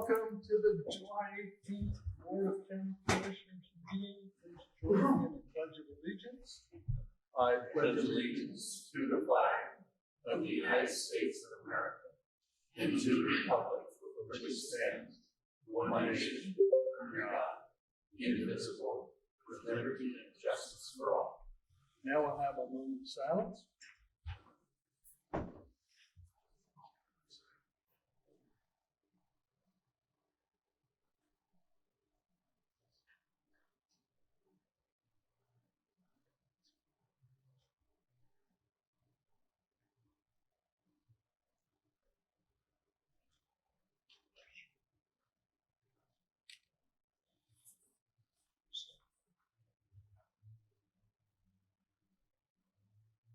Welcome to the July 18th Board of County Commissioners meeting. Please join me in the Pledge of Allegiance. I pledge allegiance to the flag of the United States of America and to the republic for which it stands, one nation, under God, indivisible, with liberty and justice for all. Now we'll have a moment of silence.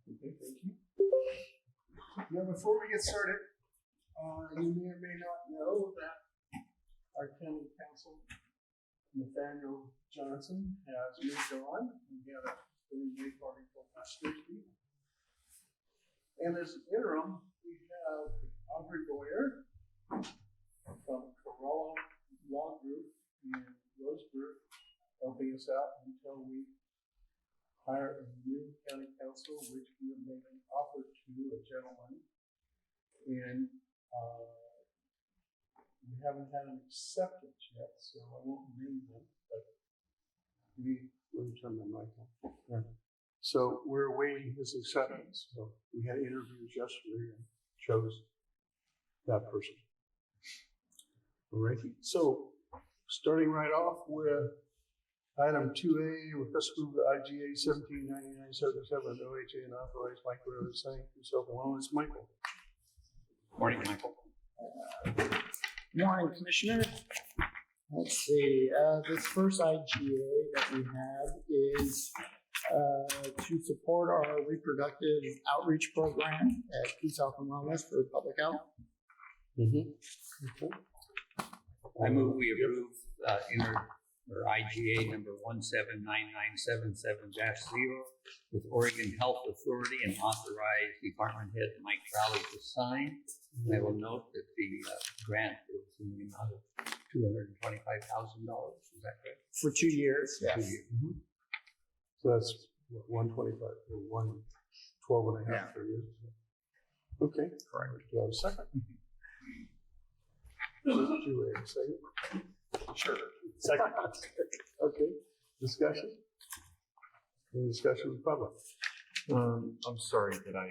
Okay, thank you. Now, before we get started, you may or may not know that our county council, Nathaniel Johnson, has moved on. We had a three-day party for last Thursday. And as an interim, we have Aubrey Boyer from Corolla Law Group in Roseburg helping us out until we hire a new county council, which we have made an offer to a gentleman. And we haven't had an acceptance yet, so I won't name them, but let me turn my mic on. Yeah. So we're awaiting his acceptance. So we had interviews yesterday and chose that person. All right. So starting right off with Item 2A, request to approve the IGA 179977 OHA and authorize Michael to sign himself alone. It's Michael. Morning, Michael. Morning, Commissioner. Let's see. This first IGA that we have is to support our reproductive outreach program at Peace Health and Wellness for public health. Okay. I move we approve IGA number 179977-0 with Oregon Health Authority and authorize Department Head Mike Crowley to sign. I will note that the grant is in the amount of $225,000. Is that correct? For 2 years. Yes. 2 years. Mm-hmm. So that's 125 or 112 and a half per year. Okay. Correct. Do you have a second? 2A, second. Sure. Second. Okay. Discussion? Any discussion with the public? I'm sorry that I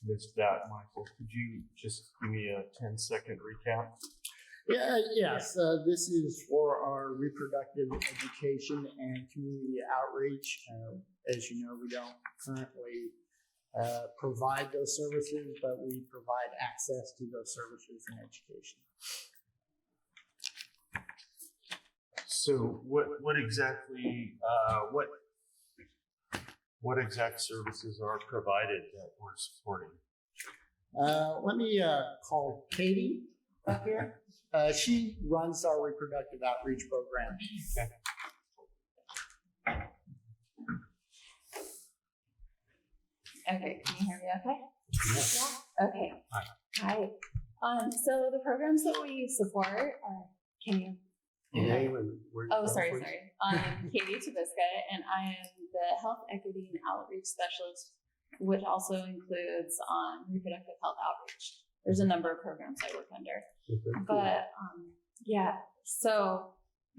missed that, Michael. Could you just give me a 10-second recap? Yes. This is for our reproductive education and community outreach. As you know, we don't currently provide those services, but we provide access to those services and education. So what exactly what exact services are provided that we're supporting? Let me call Katie up here. She runs our reproductive outreach program. Okay, can you hear me okay? Yeah. Okay. Hi. So the programs that we support are, can you? Name and where you Oh, from, sorry. please? I'm Katie Tabisca, and I am the Health Equity and Outreach Specialist, which also includes reproductive health outreach. There's a number of programs I work under. Okay, cool. But so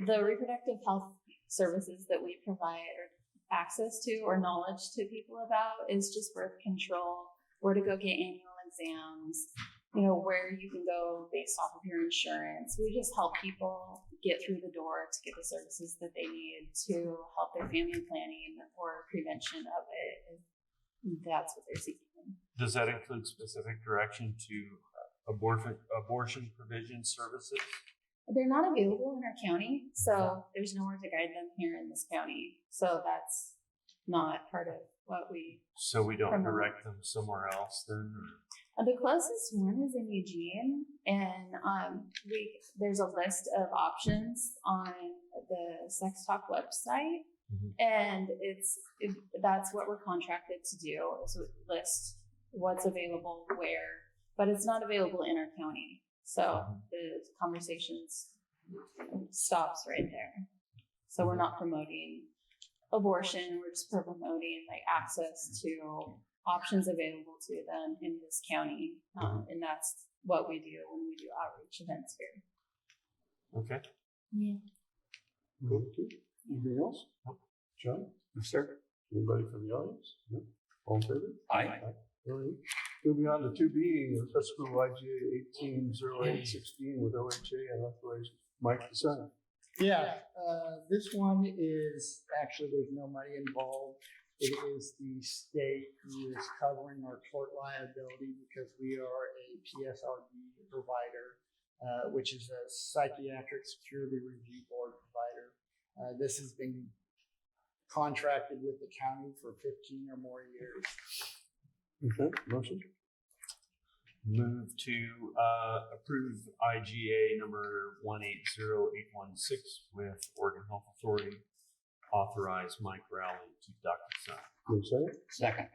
the reproductive health services that we provide access to or knowledge to people about is just birth control, where to go get annual exams, where you can go based off of your insurance. We just help people get through the door to get the services that they need to help their family planning or prevention of it. That's what they're seeking. Does that include specific direction to abortion provision services? They're not available in our county, so there's nowhere to guide them here in this county. So that's not part of what we. So we don't direct them somewhere else then? The closest one is in Eugene, and there's a list of options on the Sex Talk website, and that's what we're contracted to do, is list what's available where, but it's not available in our county. So the conversations stops right there. So we're not promoting abortion, we're just promoting like access to options available to them in this county. And that's what we do when we do outreach events here. Okay. Yeah. Okay. Anything else? John? Yes, sir. Anybody from the audience? No? All in favor? Aye. All right. Moving on to 2B, request approval IGA 180816 with OHA and authorized Mike to sign. Yeah, this one is, actually, there's no money involved. It is the state who is covering our tort liability because we are a PSRB provider, which is a psychiatric security review board provider. This has been contracted with the county for 15 or more years. Okay, motion? Move to approve IGA number 180816 with Oregon Health Authority. Authorize Mike Rowley to sign. Move second? Second.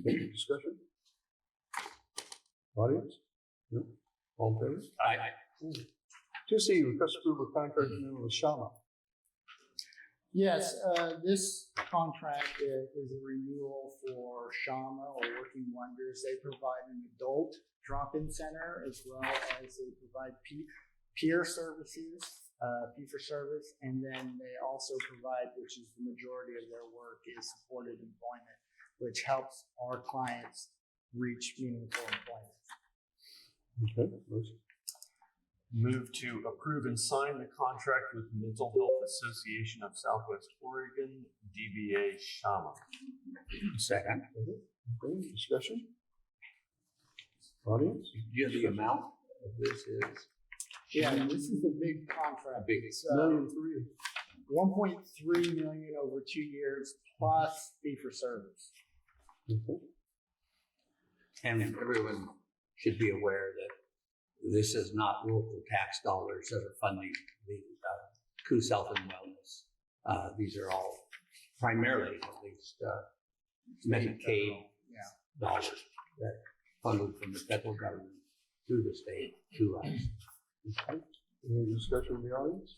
Any discussion? Audience? No? All in favor? Aye. 2C, request approval of contract renewal with Shama. Yes, this contract is a renewal for Shama or Working Wonders. They provide an adult drop-in center as well as they provide peer services, fee-for-service, and then they also provide, which is the majority of their work, is supported employment, which helps our clients reach meaningful employment. Okay, motion? Move to approve and sign the contract with Mental Health Association of Southwest Oregon, DBA Shama. Second. Okay, discussion? Audience? Do you have the amount of this is? Yeah, this is a big contract. Big. It's $1,000,003. 1.3 million over 2 years plus fee-for-service. Okay. And everyone should be aware that this is not local tax dollars that are funding the Coos Health and Wellness. These are all primarily, at least, Medicaid dollars that funded from the federal government to the state to us. Okay. Any discussion in the audience?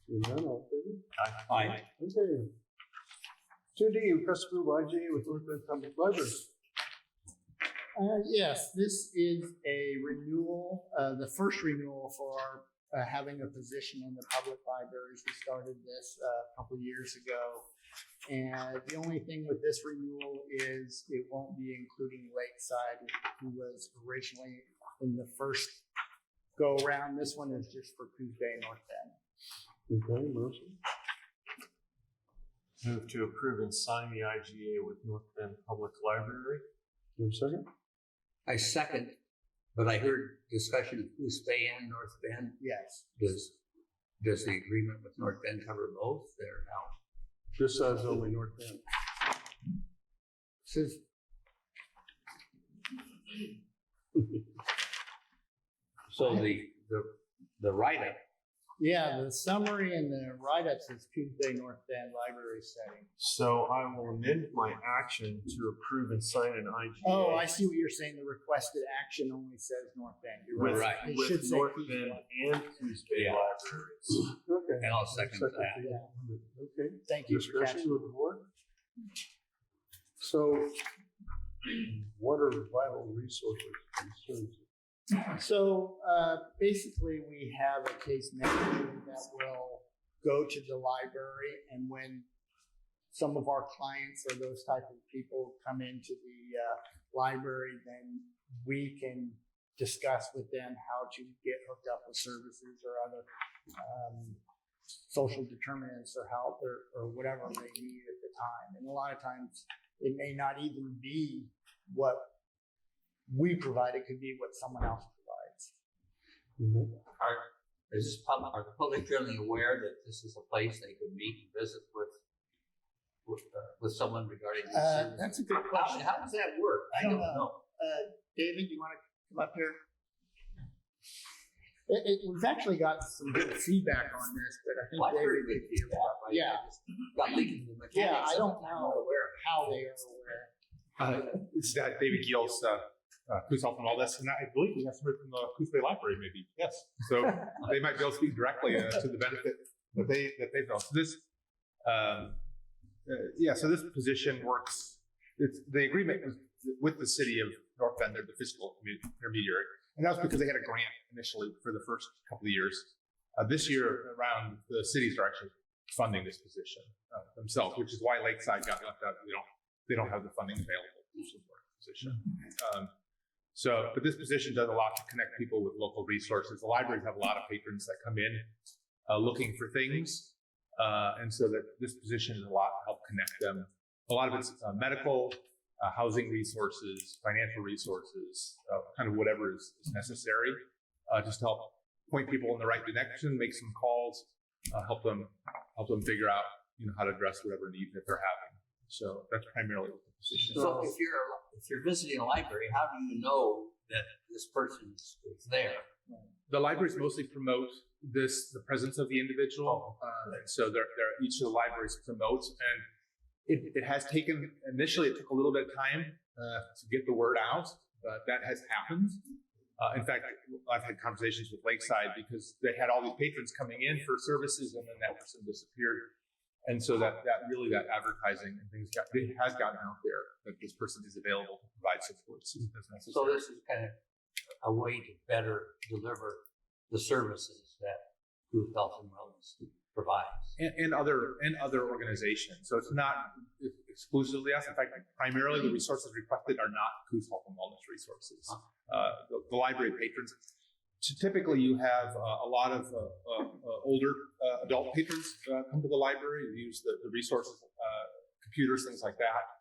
Seeing none, all in favor? Aye. Okay. 2D, request approval IGA with North Bend Public Library. Yes, this is a renewal, the first renewal for our having a position in the public libraries. We started this a couple of years ago. And the only thing with this renewal is it won't be including Lakeside, who was originally in the first go around. This one is just for Coos Bay, North Bend. Okay, motion? Move to approve and sign the IGA with North Bend Public Library. Do you have a second? I second, but I heard discussion of Coos Bay and North Bend. Yes. Does the agreement with North Bend cover both or how? This says only North Bend. Says So the write-up. yeah, the summary and the write-up says Coos Bay, North Bend Library setting. So I will amend my action to approve and sign an IGA. Oh, I see what you're saying. The requested action only says North Bend. You're With, right. It with should say North Coos Bend Bay. and Coos Bay Yeah. Libraries. Okay. And I'll second that. Yeah. Okay. Thank you for Discussion catching. with the board? So, what are vital resources and services? So basically, we have a case manager that will go to the library, and when some of our clients or those type of people come into the library, then we can discuss with them how to get hooked up with services or other social determinants or help or whatever they need at the time. And a lot of times, it may not even be what we provide. It could be what someone else provides. Mm-hmm. Are the public generally aware that this is a place they could meet and visit with someone regarding these services? That's a good question. How does that work? I don't know. David, you want to come up here? We've actually got some good feedback on this, but I think Well, I've David heard good feedback. Yeah. I just got thinking of the mechanics. Yeah, I don't of it. I'm know. not aware. how they are aware. This is David Gills, Coos Health and Wellness, and I believe we have somebody from the Coos Bay Library, maybe. Yes, so they might be able to speak directly to the benefit that they felt. So this, so this position works. It's the agreement was with the city of North Bend, they're the fiscal intermediary, and that was because they had a grant initially for the first couple of years. This year around, the cities are actually funding this position themselves, which is why Lakeside got left out. They don't have the funding available to support the position. But this position does a lot to connect people with local resources. The libraries have a lot of patrons that come in looking for things, and so that this position is a lot to help connect them. A lot of it's medical, housing resources, financial resources, kind of whatever is necessary, just to help point people in the right direction, make some calls, help them figure out how to address whatever need that they're having. So that's primarily what the position is. So if you're visiting a library, how do you know that this person is there? The libraries mostly promote the presence of the individual, and so each of the libraries promotes, and it has taken, initially it took a little bit of time to get the word out, but that has happened. In fact, I've had conversations with Lakeside because they had all these patrons coming in for services, and then that person disappeared. And so that advertising and things has gotten out there that this person is available to provide support as necessary. So this is kind of a way to better deliver the services that Coos Health and Wellness provides. And other organizations. So it's not exclusively us. In fact, primarily the resources requested are not Coos Health and Wellness resources. The library patrons. Typically, you have a lot of older adult patrons come to the library, use the resources, computers, things like that.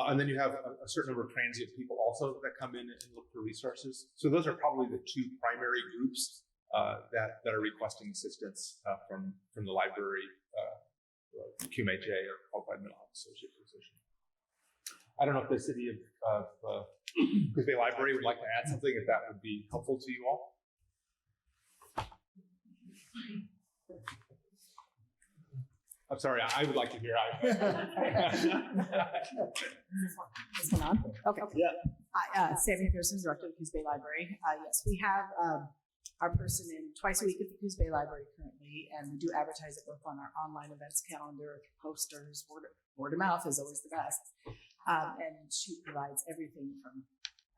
And then you have a certain number of transient people also that come in and look for resources. So those are probably the two primary groups that are requesting assistance from the library, QMHA or Qualified Mental Health Associate position. I don't know if the city of Coos Bay Library would like to add something, if that would be helpful to you all. I'm sorry, I would like to hear. This one on? Okay. Yeah. Sammy Pearson, Director of the Coos Bay Library. Yes, we have our person in twice a week at the Coos Bay Library currently, and we do advertise it both on our online events calendar, posters, word of mouth is always the best. And she provides everything from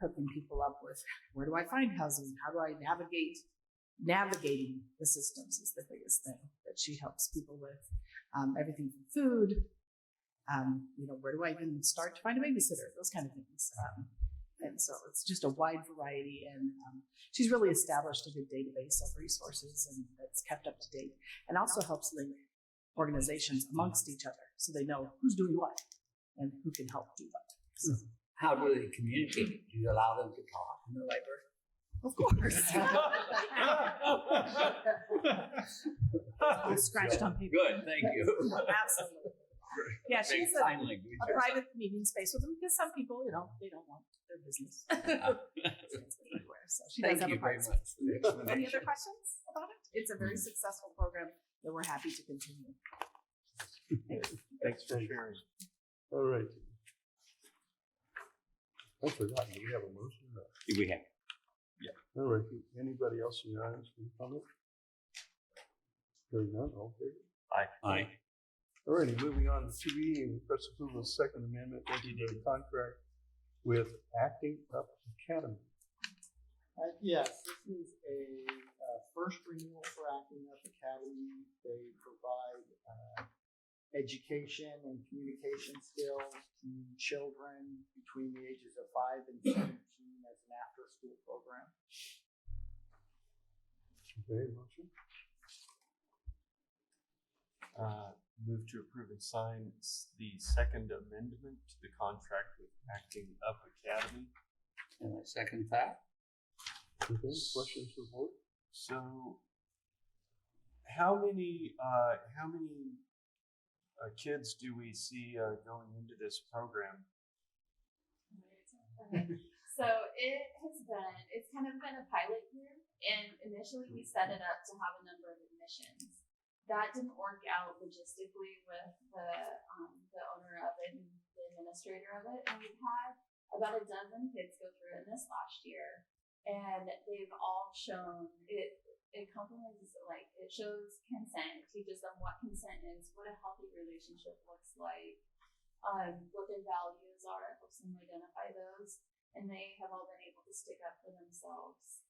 hooking people up with where do I find housing? How do I navigating the systems is the biggest thing that she helps people with. Everything from food, where do I even start to find a babysitter? Those kind of things. And so it's just a wide variety, and she's really established a good database of resources and that's kept up to date, and also helps link organizations amongst each other so they know who's doing what and who can help do what. So, how do they communicate? Do you allow them to talk in the library? of course. Scratched on paper. Good, thank you. Absolutely. Yeah, she's a private meeting space with them because some people, they don't want their business. So she does have a private space. Any other questions about it? It's a very successful program that we're happy to continue. Thanks for sharing. All right. I forgot. Do we have a motion? We have. Yeah. All right. Anybody else in the audience can comment? Hearing none. All in favor? Aye. All righty. Moving on to 2E and request approval of the Second Amendment 20-day contract with Acting Up Academy. Yes, this is a first renewal for Acting Up Academy. They provide education and communication skills to children between the ages of 5 and 17 as an after-school program. Okay, motion. Move to approve and sign the Second Amendment to the contract with Acting Up Academy. And I second that. Okay, questions for the board? So, how many kids do we see going into this program? So it's kind of been a pilot year, and initially we set it up to have a number of admissions. That didn't work out logistically with the owner of it and the administrator of it, and we've had about a dozen kids go through it in this last year, and they've all shown it. It complements, like, it shows consent, teaches them what consent is, what a healthy relationship looks like, what their values are, helps them identify those, and they have all been able to stick up for themselves.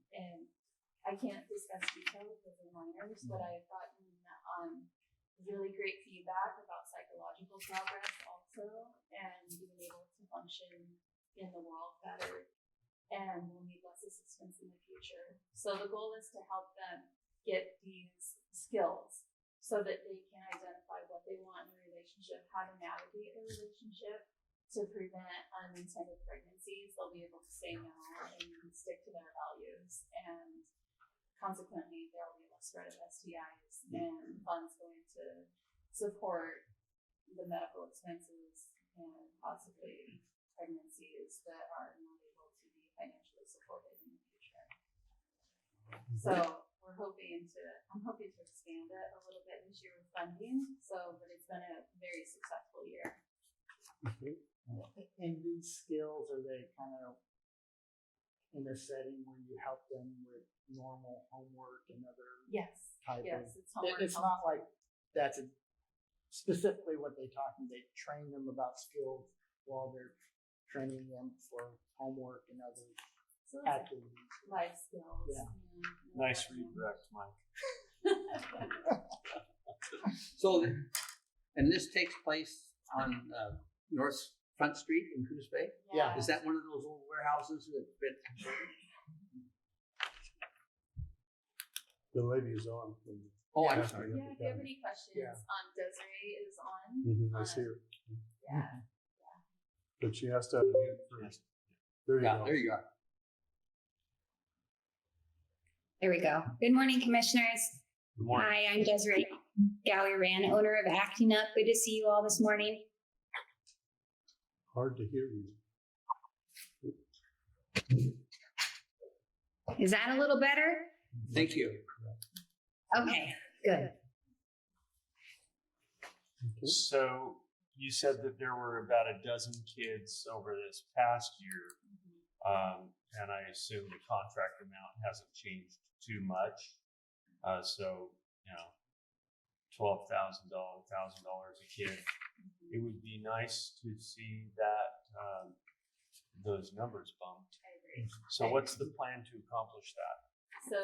And I can't discuss details because they're minors, but I've gotten really great feedback about psychological progress also, and being able to function in the world better, and will need less assistance in the future. So the goal is to help them get these skills so that they can identify what they want in a relationship, how to navigate a relationship to prevent unintended pregnancies. They'll be able to say no and stick to their values, and consequently there will be less spread of STIs and funds going to support the medical expenses and possibly pregnancies that are not able to be financially supported in the future. So I'm hoping to expand it a little bit this year with funding. But it's been a very successful year. And these skills, are they kind of in a setting where you help them with normal homework and other Yes. type of? It's homework. It's not like that's specifically what they talk, and they train them about skills while they're training them for homework and other activities. Life skills. Yeah. Nice redirect, Mike. So, and this takes place on North Front Street in Coos Bay? Yeah. Is that one of those old warehouses that's been converted? The lady is on. Oh, I'm sorry. Yeah, if you have any questions, Yeah. Desiree is on. I see her. Yeah. But she has to have a mute first. There you Yeah, go. there you are. There we go. Good morning, commissioners. Good morning. Hi, I'm Desiree Gowie-Rand, owner of Acting Up. Good to see you all this morning. Hard to hear you. Is that a little better? Thank you. Okay, good. So you said that there were about a dozen kids over this past year, and I assume the contract amount hasn't changed too much. So, $12,000 a kid. It would be nice to see that those numbers bumped. I agree. So what's the plan to accomplish that? So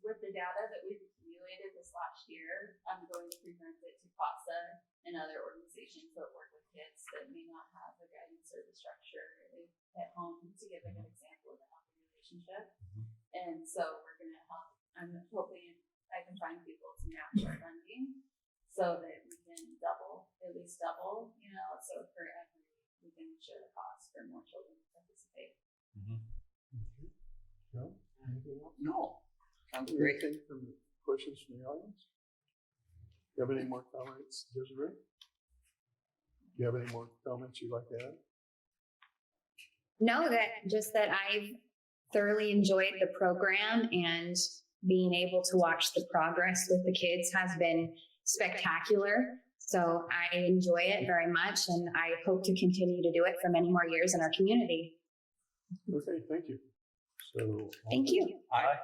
with the data that we've accumulated this last year, I'm going to present it to CASA and other organizations that work with kids that may not have a guidance service structure at home, to give a good example of a healthy relationship. And so we're going to help. I'm hoping I can find people to match our funding so that we can at least double, so for every, we can share the cost for more children to participate. No? Anything else? No. Sounds great. Anything from questions from the audience? Do you have any more comments, Desiree? Do you have any more comments you'd like to add? No, that I've thoroughly enjoyed the program, and being able to watch the progress with the kids has been spectacular. So I enjoy it very much, and I hope to continue to do it for many more years in our community. Okay, thank you. So. Thank you. Aye.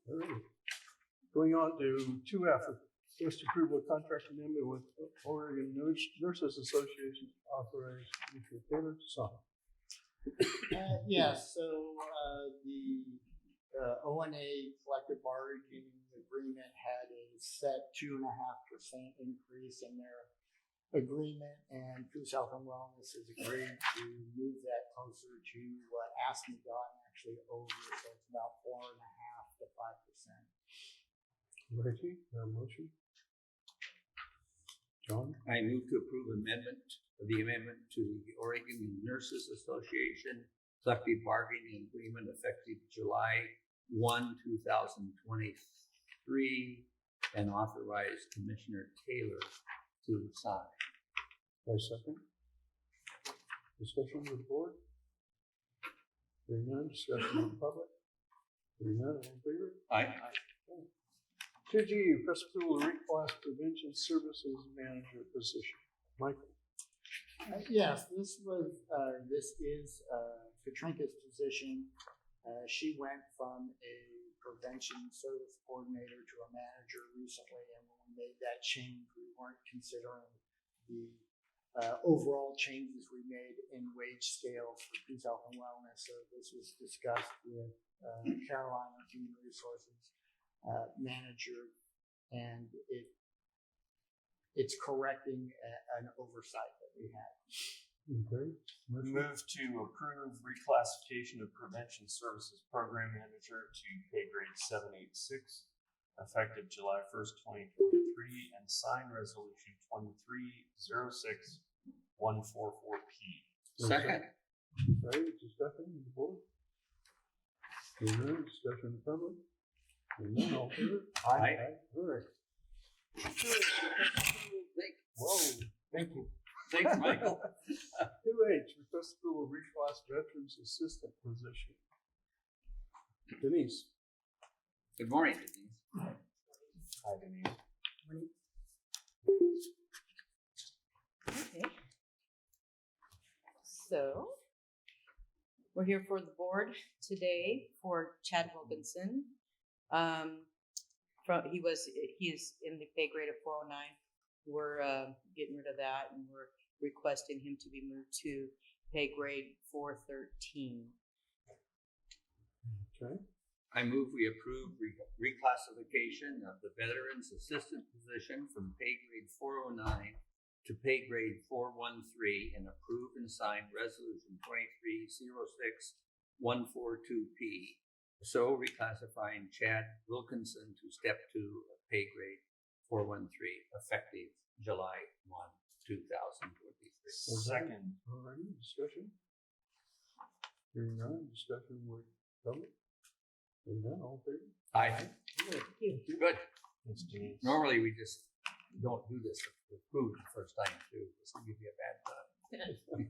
All right. Going on to 2F, first approval of contract amendment with Oregon Nurses Association, authorized Commissioner Taylor to sign. Yes, so the ONA collective bargaining agreement had a set 2.5% increase in their agreement, and Coos Health and Wellness has agreed to move that closer to what ASME got, and actually over, so it's about 4.5 to 5%. Righty, motion. John? I move to approve the amendment to the Oregon Nurses Association collective bargaining agreement effective July 1, 2023, and authorize Commissioner Taylor to sign. By second. Discussion with the board? Hearing none, discussion with the public? Hearing none, all in favor? Aye. 2G, press approval of reclass prevention services manager position. Michael? Yes, this is Katrinka's position. She went from a prevention service coordinator to a manager recently, and when we made that change, we weren't considering the overall changes we made in wage scales for peace, health, and wellness. So this was discussed with Caroline, our human resources manager, and it's correcting an oversight that we had. Okay. Move to approve reclassification of prevention services program manager to pay grade 786, effective July 1st, 2023, and sign resolution 2306144P. Second. Okay, discussion on the board? Hearing none, discussion in the public? Hearing none, all in favor? Aye. All right. Whoa. Thank you. Thanks, Michael. 2H, request approval of reclass veterans assistant position. Denise. Good morning, Denise. Hi, Denise. Okay. So, we're here for the board today for Chad Wilkinson. He is in the pay grade of 409. We're getting rid of that, and we're requesting him to be moved to pay grade 413. Okay. I move we approve reclassification of the veterans assistant position from pay grade 409 to pay grade 413 and approve and sign resolution 2306142P. So reclassifying Chad Wilkinson to step 2 of pay grade 413 effective July 1, 2023. Second. All righty, discussion? Hearing none, discussion with public? Hearing none, all in favor? Aye. Good. Thanks, Denise. Normally we just don't do this with food the first time too. This will give you a bad time.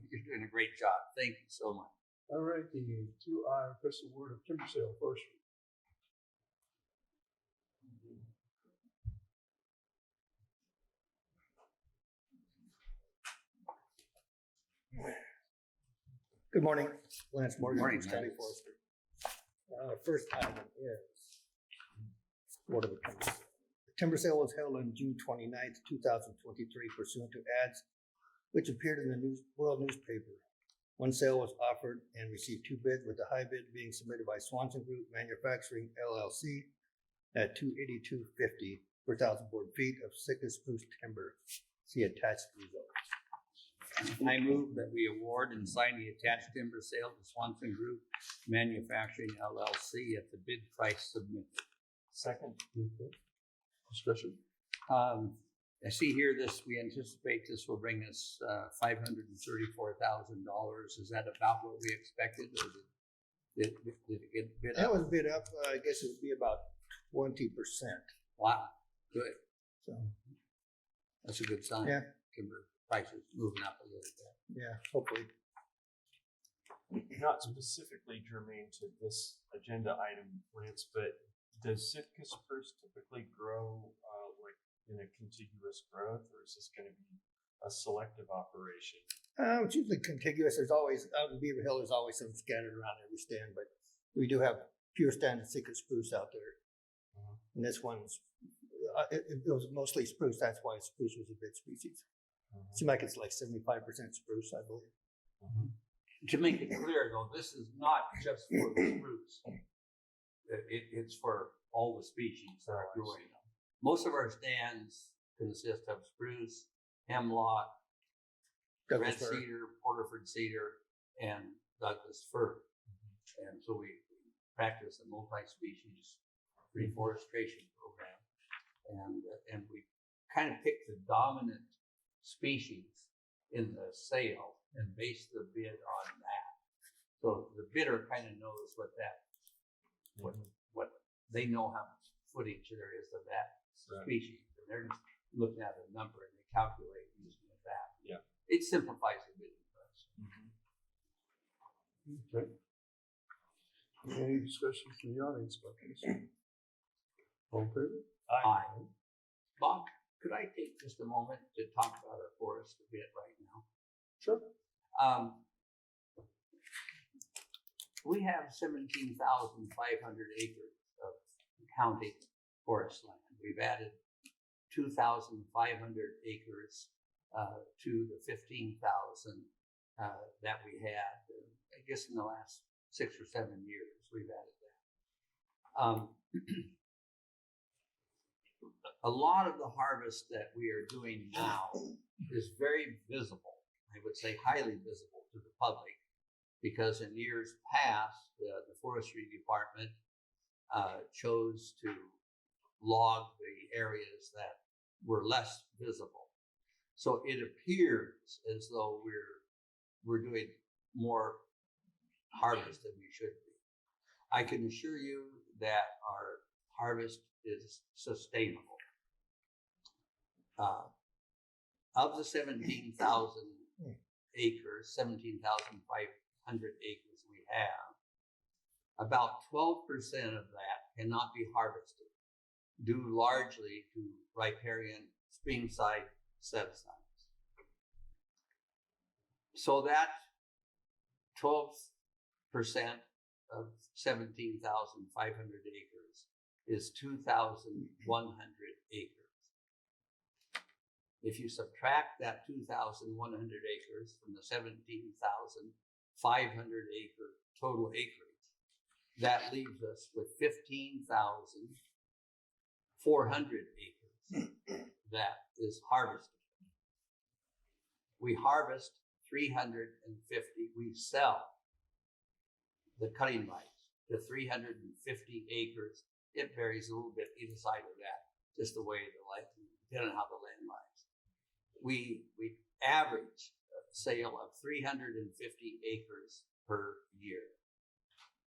You're doing a great job. Thank you so much. All right, the 2I, request award of timber sale forestry. Good morning, Lance Morgan, Morning, County Lance. Forester. First item is Board of Timber Sale. The timber sale was held on June 29th, 2023 pursuant to ads which appeared in the World newspaper. One sale was offered and received 2 bids, with the high bid being submitted by Swanson Group Manufacturing LLC at $282.50 per 1,000 board feet of Sitka spruce timber. See attached results. I move that we award and sign the attached timber sale to Swanson Group Manufacturing LLC at the bid price submitted. Second. Okay. Discussion? I see here we anticipate this will bring us $534,000. Is that about what we expected, or did it get bid That up? was bid up, I guess it would be about 20%. Wow, good. So, That's a good sign. Yeah. Timber prices moving up a little bit. yeah, hopefully. Not specifically germane to this agenda item, Lance, but does Sitka spruce typically grow like in a contiguous growth, or is this going to be a selective operation? It's usually contiguous. There's always, out in Beaver Hill, there's always some scattered around every stand, but we do have pure standard Sitka spruce out there. And this one's, it was mostly spruce. That's why spruce was a big species. Seems like it's like 75% spruce, I believe. To make it clear, though, this is not just for the spruce. It's for all the species that are growing. Most of our stands consist of spruce, hemlock, red cedar, Porterford cedar, and Douglas fir. And so we practice a multi-species reforestation program, and we kind of pick the dominant species in the sale and base the bid on that. So the bidder kind of knows what they know how much footage there is of that species, and they're just looking at a number and they calculate using that. Yeah. It simplifies the bidding process. Okay. Any discussion from the audience about this? All in favor? Aye. Bob, could I take just a moment to talk about our forest a bit right now? Sure. We have 17,500 acres of county forest land. We've added 2,500 acres to the 15,000 that we had, I guess, in the last 6 or 7 years. We've added that. A lot of the harvest that we are doing now is very visible. I would say highly visible to the public, because in years past, the forestry department chose to log the areas that were less visible. So it appears as though we're doing more harvest than we should be. I can assure you that our harvest is sustainable. Of the 17,000 acres, 17,500 acres we have, about 12% of that cannot be harvested, due largely to riparian streamside set-asides. So that 12% of 17,500 acres is 2,100 acres. If you subtract that 2,100 acres from the 17,500 acre total acreage, that leaves us with 15,400 acres that is harvested. We harvest 350, we sell the cutting rights to 350 acres. It varies a little bit either side of that, just the way the land, depending on how the land lies. We average a sale of 350 acres per year.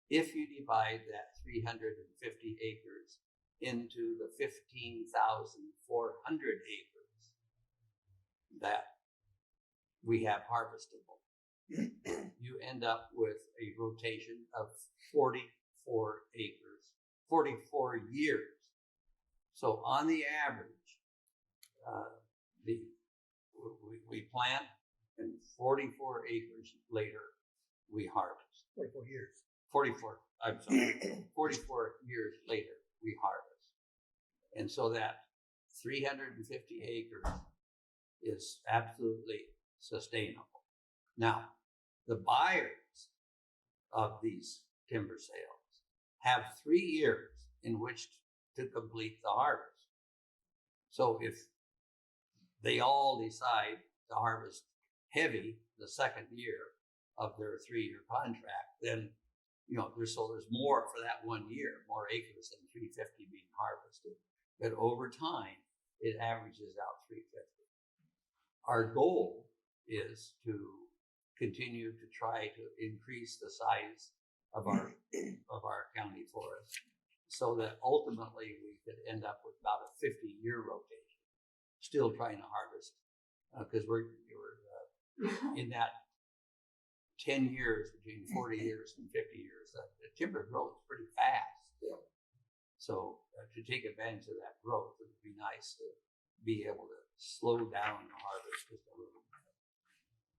If you divide that 350 acres into the 15,400 acres that we have harvestable, you end up with a rotation of 44 acres, 44 years. So on the average, we plant, and 44 acres later we harvest. 44 years. 44 years later we harvest. And so that 350 acres is absolutely sustainable. Now, the buyers of these timber sales have 3 years in which to complete the harvest. So if they all decide to harvest heavy the second year of their 3-year contract, then there's more for that 1 year, more acres than 350 being harvested. But over time, it averages out 350. Our goal is to continue to try to increase the size of our county forest, so that ultimately we could end up with about a 50-year rotation, still trying to harvest, because we're in that 10 years, between 40 years and 50 years, the timber grows pretty fast. So to take advantage of that growth, it would be nice to be able to slow down the harvest just a little bit.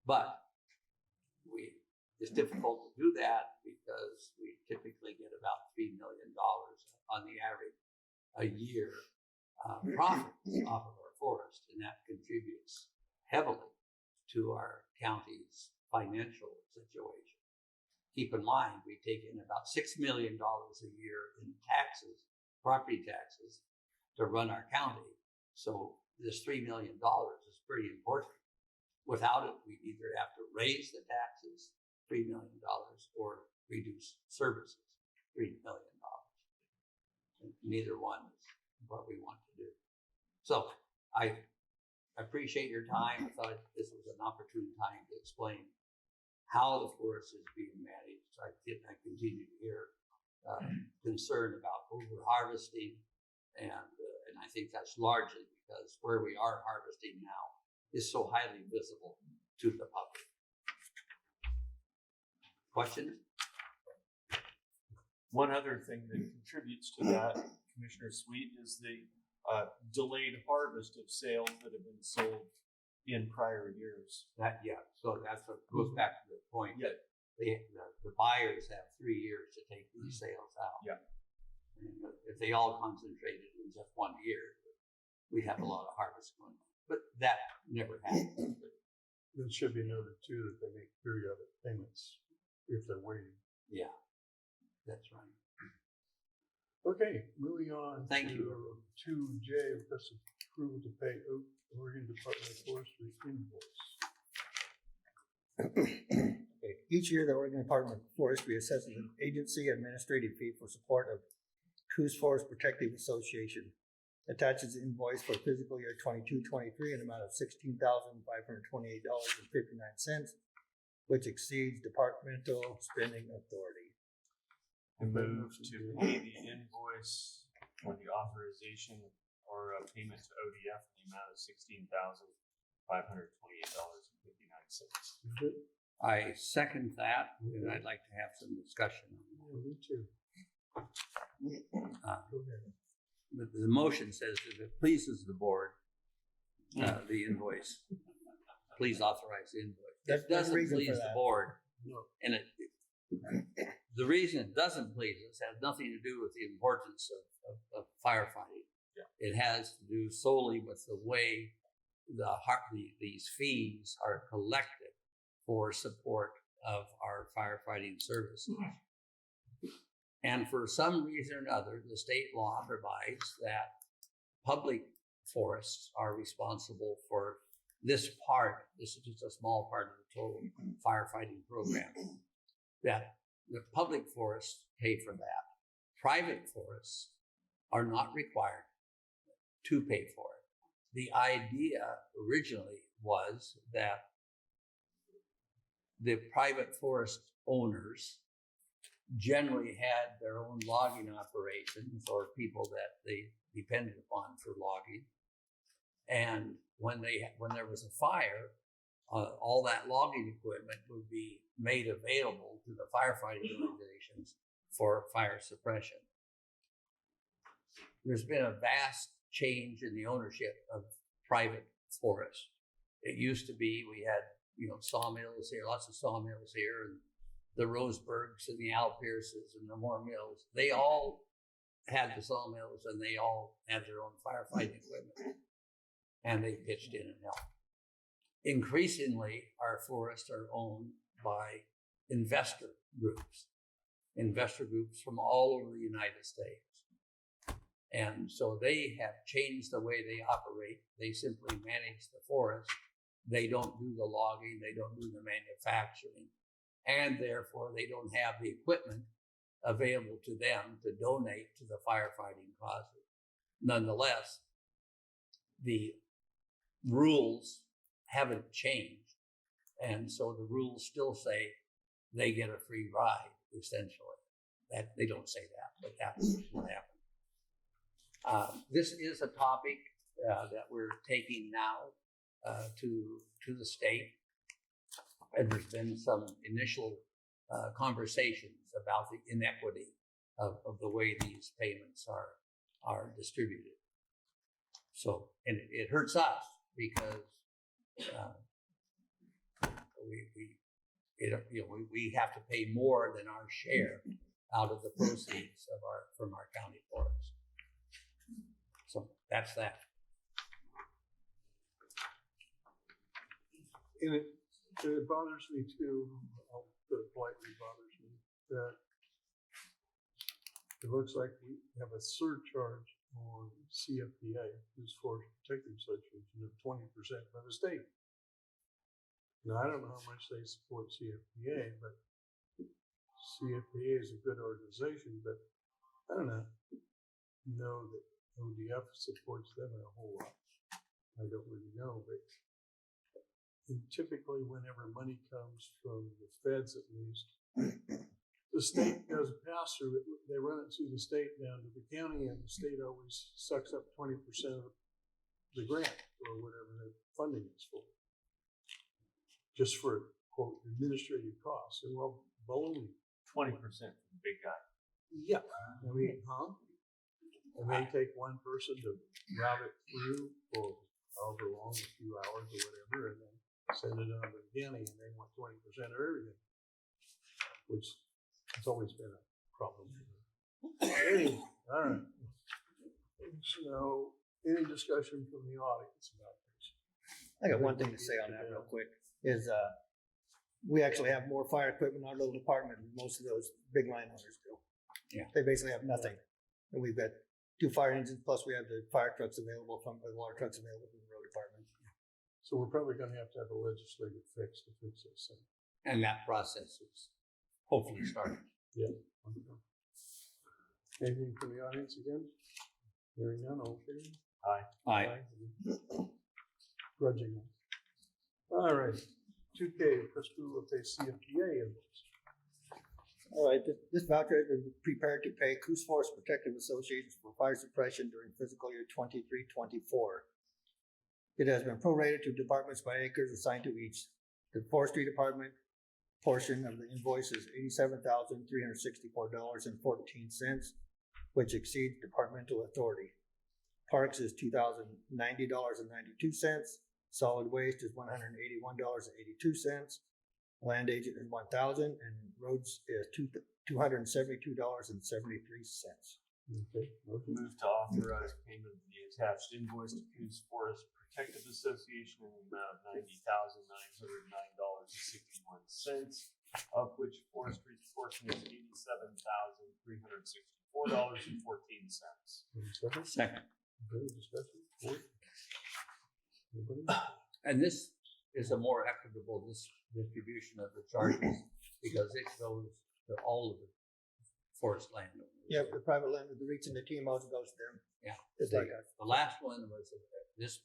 But it's difficult to do that because we typically get about $3 million on the average a year profits off of our forest, and that contributes heavily to our county's financial situation. Keep in mind, we take in about $6 million a year in taxes, property taxes, to run our county. So this $3 million is pretty important. Without it, we either have to raise the taxes, $3 million, or reduce services, $3 million. And neither one is what we want to do. So I appreciate your time. I thought this was an opportune time to explain how the forest is being managed. I continue to hear concern about over harvesting, and I think that's largely because where we are harvesting now is so highly visible to the public. Questions? One other thing that contributes to that, Commissioner Sweet, is the delayed harvest of sales that have been sold in prior years. So that's what goes back to the point that the buyers have 3 years to take these sales out. Yeah. And if they all concentrated in just 1 year, we'd have a lot of harvest going on. But that never happens. It should be noted too that they make periodic payments if they're waiting. Yeah, that's right. Okay, moving on. Thank to you. 2J, request approval to pay Oregon Department of Forestry invoice. Okay. Each year, the Oregon Department of Forestry assesses an agency administrative fee for support of Coos Forest Protective Association. Attaches an invoice for fiscal year 22-23 in an amount of $16,528.59, which exceeds departmental spending authority. I move to pay the invoice for the authorization or a payment to ODF in the amount of $16,528.59. I second that, and I'd like to have some discussion on Me too. that. The motion says if it pleases the board, the invoice, please authorize the invoice. That's It the doesn't reason please for the that. board, No. and the reason it doesn't please us has nothing to do with the importance of firefighting. Yeah. It has to do solely with the way these fees are collected for support of our firefighting services. And for some reason or another, the state law provides that public forests are responsible for this part. This is just a small part of the total firefighting program. That the public forests pay for that. Private forests are not required to pay for it. The idea originally was that the private forest owners generally had their own logging operations or people that they depended upon for logging. And when there was a fire, all that logging equipment would be made available to the firefighting organizations for fire suppression. There's been a vast change in the ownership of private forests. It used to be we had, sawmills here, lots of sawmills here, and the Roseburgs and the Al Pierces and the Moore Mills. They all had the sawmills and they all had their own firefighting equipment, and they pitched in and helped. Increasingly, our forests are owned by investor groups from all over the United States. And so they have changed the way they operate. They simply manage the forest. They don't do the logging. They don't do the manufacturing. And therefore, they don't have the equipment available to them to donate to the firefighting causes. Nonetheless, the rules haven't changed. And so the rules still say they get a free ride, essentially. That they don't say that, but that's what happened. This is a topic that we're taking now to the state. And there's been some initial conversations about the inequity of the way these payments are distributed. So, and it hurts us because we have to pay more than our share out of the proceeds from our county forest. So that's that. And it bothers me too, I'll put it politely, bothers me, that it looks like we have a surcharge on CFPA, who's Forest Protective Association, of 20% by the state. Now, I don't know how much they support CFPA, but CFPA is a good organization, but I don't know that ODF supports them a whole lot. I don't really know, but typically whenever money comes from the feds, at least, the state does a pass through. They run it through the state down to the county, and the state always sucks up 20% of the grant or whatever the funding is for, just for quote administrative costs. And well, baloney. 20% for the big guy. Yeah, I mean, It may take one person to route it through for however long, a few hours or whatever, send it on to Guinea and they want 20% of everything, which has always been a problem. Anyway, all right. So, any discussion from the audience about this? I got one thing to say on that real quick, is, we actually have more fire equipment in our little department than most of those big landowners do. Yeah. They basically have nothing. And we've got 2 fire engines, plus we have the fire trucks available the water trucks available from the road department. So we're probably gonna have to have a legislative fix to fix this thing. And that process is hopefully starting. Yeah. Anything from the audience again? Hearing none, all in favor? Aye. Grudgingly. All right, 2K, Chris will pay CFPA invoice. All right, this voucher has been prepared to pay Coos Forest Protective Association for fire suppression during fiscal year 23-24. It has been prorated to departments by acres assigned to each. The forestry department portion of the invoice is $87,364.14, which exceeds departmental authority. Parks is $2,090.92. Solid waste is $181.82. Land agent is $1,000, and roads is $272.73. Okay, motion. Move to authorize payment of the attached invoice to Coos Forest Protective Association in the amount of $90,909.61, of which forestry's portion is $87,364.14. Second. Second. Okay, discussion, board? Anybody? And this is a more equitable distribution of the charges because it goes to all of the forest landowners. Yep, the private land with the reach and the TMOs goes to them. Yeah. Just like us. The last one was, this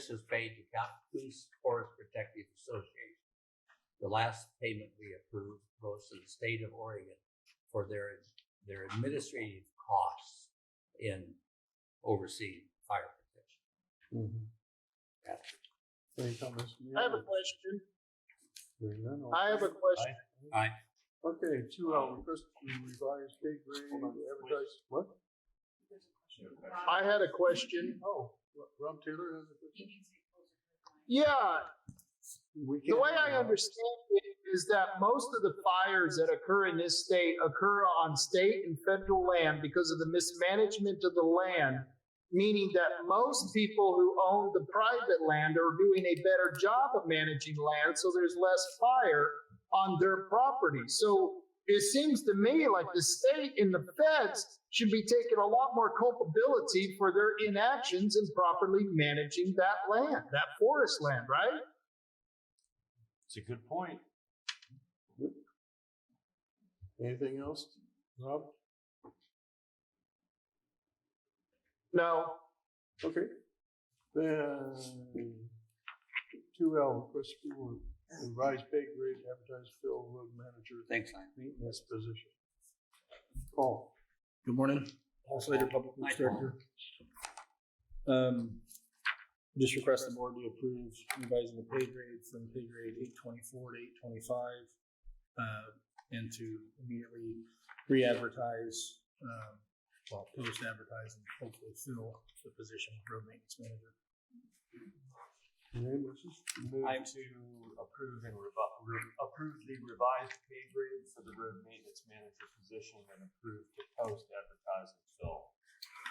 is paid to Coos Forest Protective Association. The last payment we approved goes to the state of Oregon for their administrative costs in overseeing fire protection. Mm-hmm. Any comments from the I have a audience? question. Hearing none, all I in have a favor? question. Aye. Okay, 2L, request to revise pay grade, advertise, what? I had a question. Oh, Rob Taylor has a question? Yeah, We the can't way have I Rob. understand it is that most of the fires that occur in this state occur on state and federal land because of the mismanagement of the land, meaning that most people who own the private land are doing a better job of managing land, so there's less fire on their property. So it seems to me like the state and the feds should be taking a lot more culpability for their inactions in properly managing that land, that forest land, right? It's a good point. Anything else, Rob? No. Okay. Then 2L, request to revise pay grade, advertise fill road manager Thanks, Simon. maintenance position. Paul. Good morning, Paul Slater, Public Works Director. Just request the board to approve revising the pay grade from pay grade 824 to 825, and to immediately re-advertise, post advertise and hopefully fill the position of road maintenance manager. Name, Mrs. I'm to approve approve the revised pay grade for the road maintenance manager position and approve to post advertise and fill.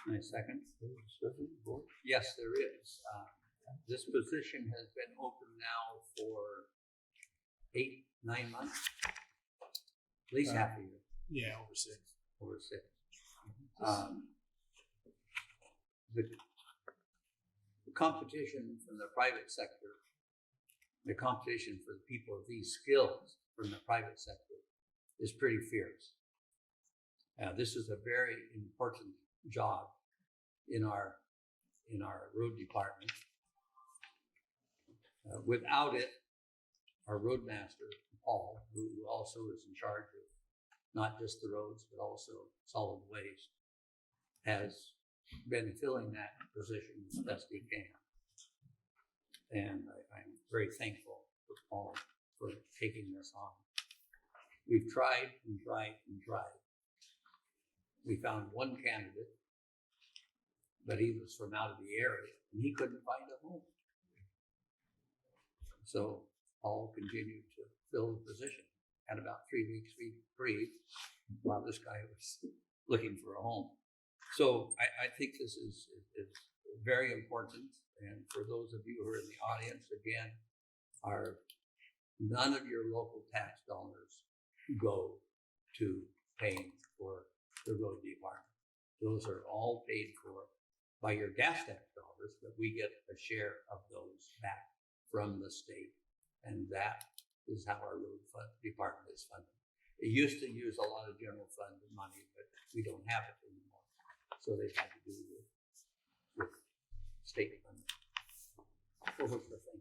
Nice second. Discussion, board? Yes, there is. This position has been open now for 8-9 months, at least half a year. Yeah, over 6. Over 6. The competition from the private sector, the competition for the people of these skills from the private sector is pretty fierce. This is a very important job in our road department. Without it, our roadmaster, Paul, who also is in charge of not just the roads, but also solid waste, has been filling that position as best he can. And I'm very thankful for Paul for taking this on. We've tried and tried and tried. We found one candidate, but he was from out of the area and he couldn't find a home. So all continued to fill the position. Had about 3 weeks free while this guy was looking for a home. So I think this is very important. And for those of you who are in the audience, again, none of your local tax dollars go to paying for the road department. Those are all paid for by your gas tax dollars, but we get a share of those back from the state. And that is how our road department is funded. It used to use a lot of general fund money, but we don't have it anymore. So they've had to do with state funding. What was the thing?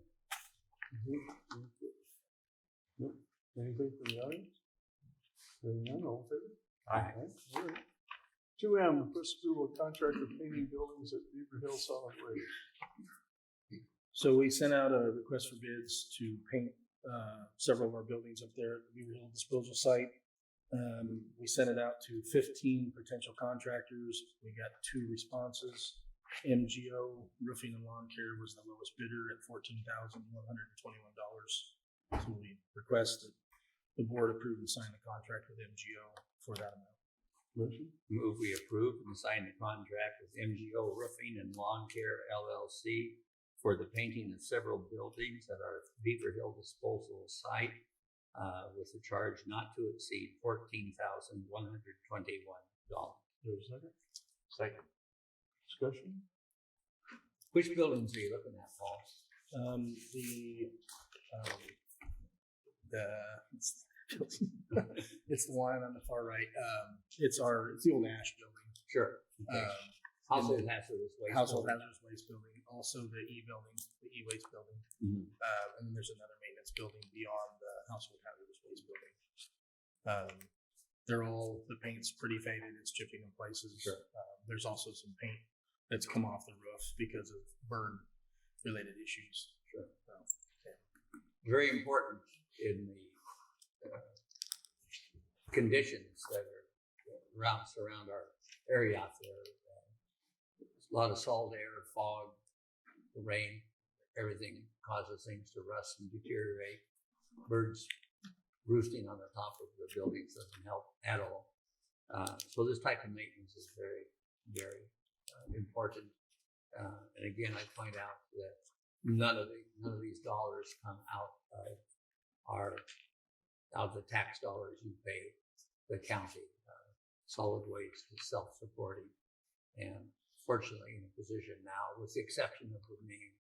Nope. Anything from the audience? Hearing none, all in favor? Aye. All right. 2M, request approval of contract for painting buildings at Beaver Hill Solid Waste. So we sent out a request for bids to paint several of our buildings up there at the Beaver Hill disposal site. We sent it out to 15 potential contractors. We got 2 responses. MGO Roofing and Lawn Care was the lowest bidder at $14,121. So we request that the board approve and sign the contract with MGO for that amount. Motion? Move we approve and sign the contract with MGO Roofing and Lawn Care LLC for the painting of several buildings at our Beaver Hill disposal site with a charge not to exceed $14,121. There's a second? Second. Discussion? Which buildings are you looking at, Paul? It's the one on the far right. It's the old Ash building. Sure. Okay. Household hazardous waste. Household building. hazardous waste building. Also the e-building, the e-waste building. Mhm. And then there's another maintenance building beyond the household hazardous waste building. The paint's pretty faded. It's chipping in places. Sure. There's also some paint that's come off the roof because of burn related issues. Sure. So, Very important in the conditions that are surround our area out there. A lot of salt air, fog, rain, everything causes things to rust and deteriorate. Birds roosting on the top of the buildings doesn't help at all. So this type of maintenance is very, very important. And again, I point out that none of these dollars come out of the tax dollars you pay the county. Solid waste is self-supporting, and fortunately in a position now, with the exception of the main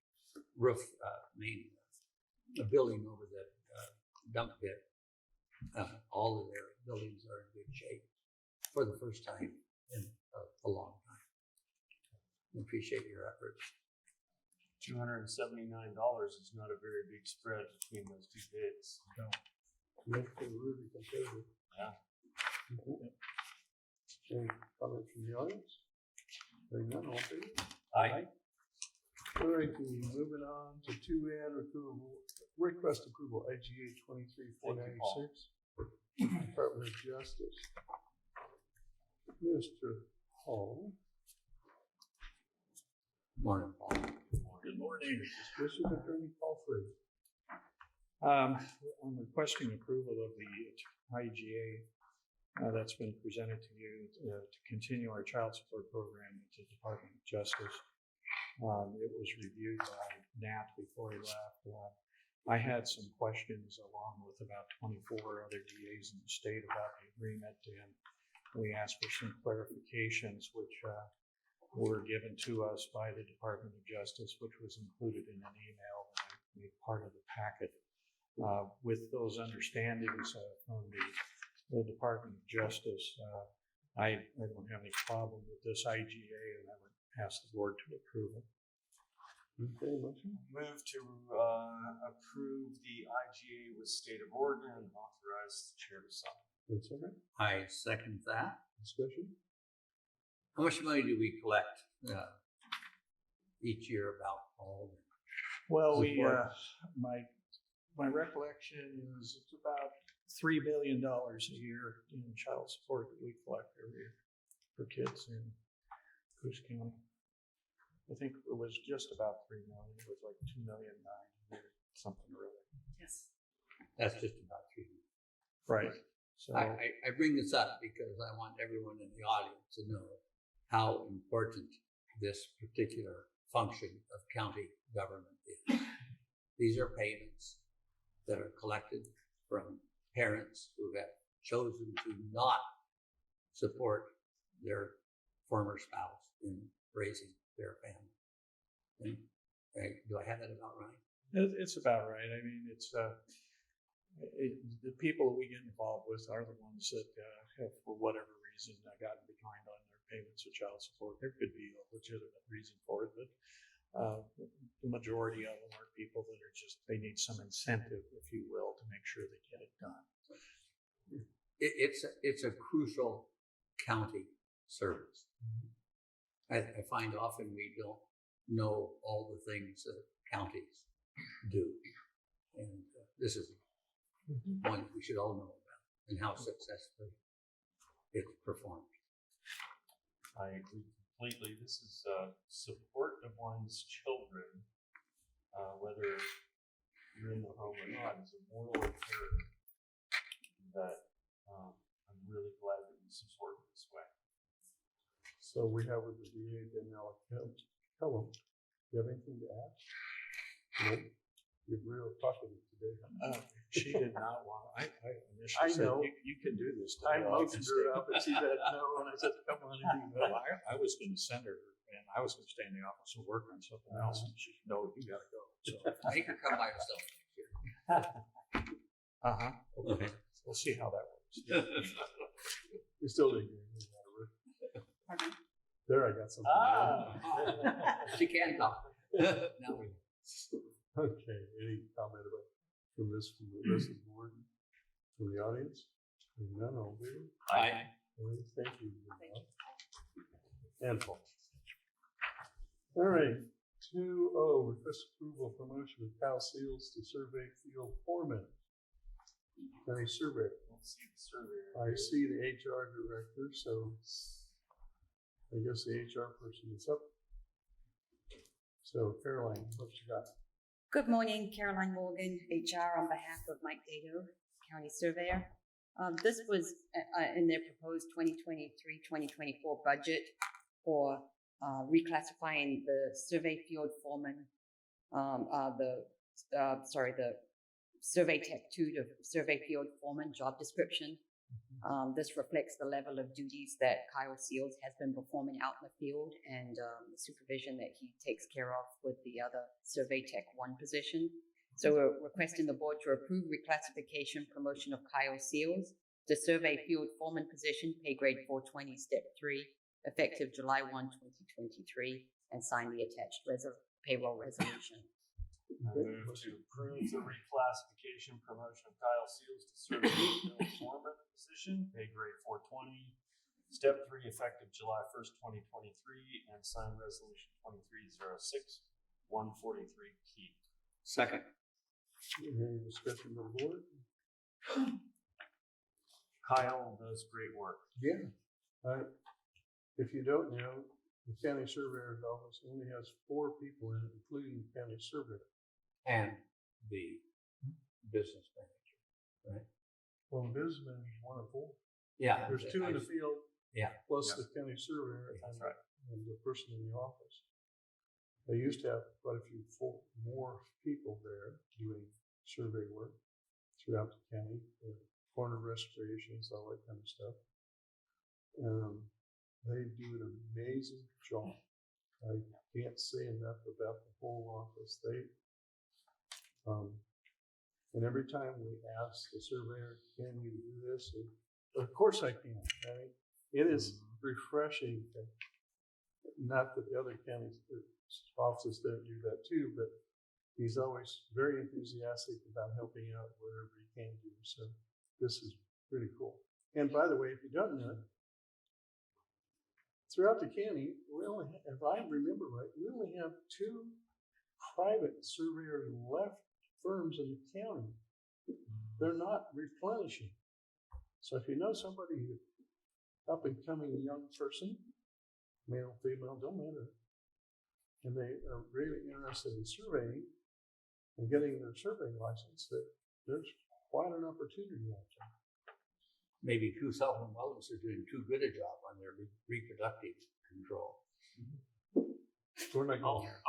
building over the dump pit, all of their buildings are in good shape for the first time in a long time. I appreciate your efforts. $279 is not a very big spread between those 2 bids. Make it really competitive. Yeah. Okay. Any comments from the audience? Hearing none, all in favor? Aye. All right, moving on to 2N, request approval, IGA 23496, Department of Justice. Mr. Hall. Morning, Paul. Good morning. This is Attorney Paul Free. I'm requesting approval of the IGA that's been presented to you to continue our child support program with the Department of Justice. It was reviewed by Nat before he left. I had some questions along with about 24 other DAs in the state about the agreement, and we asked for some clarifications, which were given to us by the Department of Justice, which was included in an email that I made part of the packet. With those understandings from the Department of Justice, I don't have any problem with this IGA, and I would ask the board to approve it. Okay, motion. Move to approve the IGA with State of Oregon and authorize the chair to sign. And second, I second that. discussion? How much money do we collect each year about all? Well, Support. my recollection is it's about $3 billion a year in child support that we collect every year for kids in Coos County. I think it was just about $3 million. It was like $2.9 million, something or other. Yes. That's just about 3 weeks. Right. So, I bring this up because I want everyone in the audience to know how important this particular function of county government is. These are payments that are collected from parents who have chosen to not support their former spouse in raising their family. And, do I have that about right? it's about right. I mean, it's the people we get involved with are the ones that have, for whatever reason, gotten behind on their payments of child support. There could be a legitimate reason for it, but the majority of them are people that are just, they need some incentive, if you will, to make sure they get it done. It's a crucial county service. I find often we don't know all the things that counties do, and this is one that we should all know about and how successfully it's performed. I agree completely. This is support of one's children, whether you're in the home or not, is a moral imperative that I'm really glad that we support this way. So we have with the DA, Daniela Kellum. Do you have anything to add? Nope. You're real talkative today. She did not want. I initially said, you can do this. I motioned her up, and she said no, and I said, "Come on, and do No, I was going to send her, and I was going to stay in the office and work on something else. And she said, "No, you got to go." So, Make her come by herself next year. Okay. We'll see how that works. We still didn't get anything out of her. There, I got something. She can talk. Now we know. Okay, any comment from the rest of the board, from the audience? None, all in favor? Aye. Thank you. And Paul. All right, 2-0, request approval promotion of Kyle Seals to survey field foreman. County surveyor. I see the HR director, so I guess the HR person is up. So Caroline, what you got? Good morning, Caroline Morgan, HR on behalf of Mike Dato, County Surveyor. This was in their proposed 2023-2024 budget for reclassifying the survey field foreman, the survey tech 2 to survey field foreman job description. This reflects the level of duties that Kyle Seals has been performing out in the field and the supervision that he takes care of with the other Survey Tech 1 position. So we're requesting the board to approve reclassification promotion of Kyle Seals to Survey Field Foreman position, pay grade 420, step 3, effective July 1, 2023, and sign the attached payroll resolution. I move to approve the reclassification promotion of Kyle Seals to Survey Field Foreman position, pay grade 420, step 3, effective July 1st, 2023, and sign resolution 2306-143P. Second. Any discussion on the board? Kyle does great work. Yeah. If you don't know, the county surveyor's office only has 4 people in it, including the county surveyor. And the business manager, right? Well, the business manager is 1 of 4. Yeah. There's 2 in the field. Yeah. Plus the county surveyor and the person in the office. They used to have quite a few more people there doing survey work throughout the county, corner restorations, all that kind of stuff. They do an amazing job. I can't say enough about the whole office. And every time we ask the surveyor, can you do this? Of course I can. Right? It is refreshing. Not that the other county offices don't do that too, but he's always very enthusiastic about helping out whatever he can do. So this is pretty cool. And by the way, if you don't know, throughout the county, we only, if I remember right, we only have 2 private surveyors left firms in the county. They're not replenishing. So if you know somebody, up and coming young person, male, female, don't matter, and they are really interested in surveying and getting their surveying license, that there's quite an opportunity out there. Maybe Coos Health and Wellness are doing too good a job on their reproductive control. We're not going there.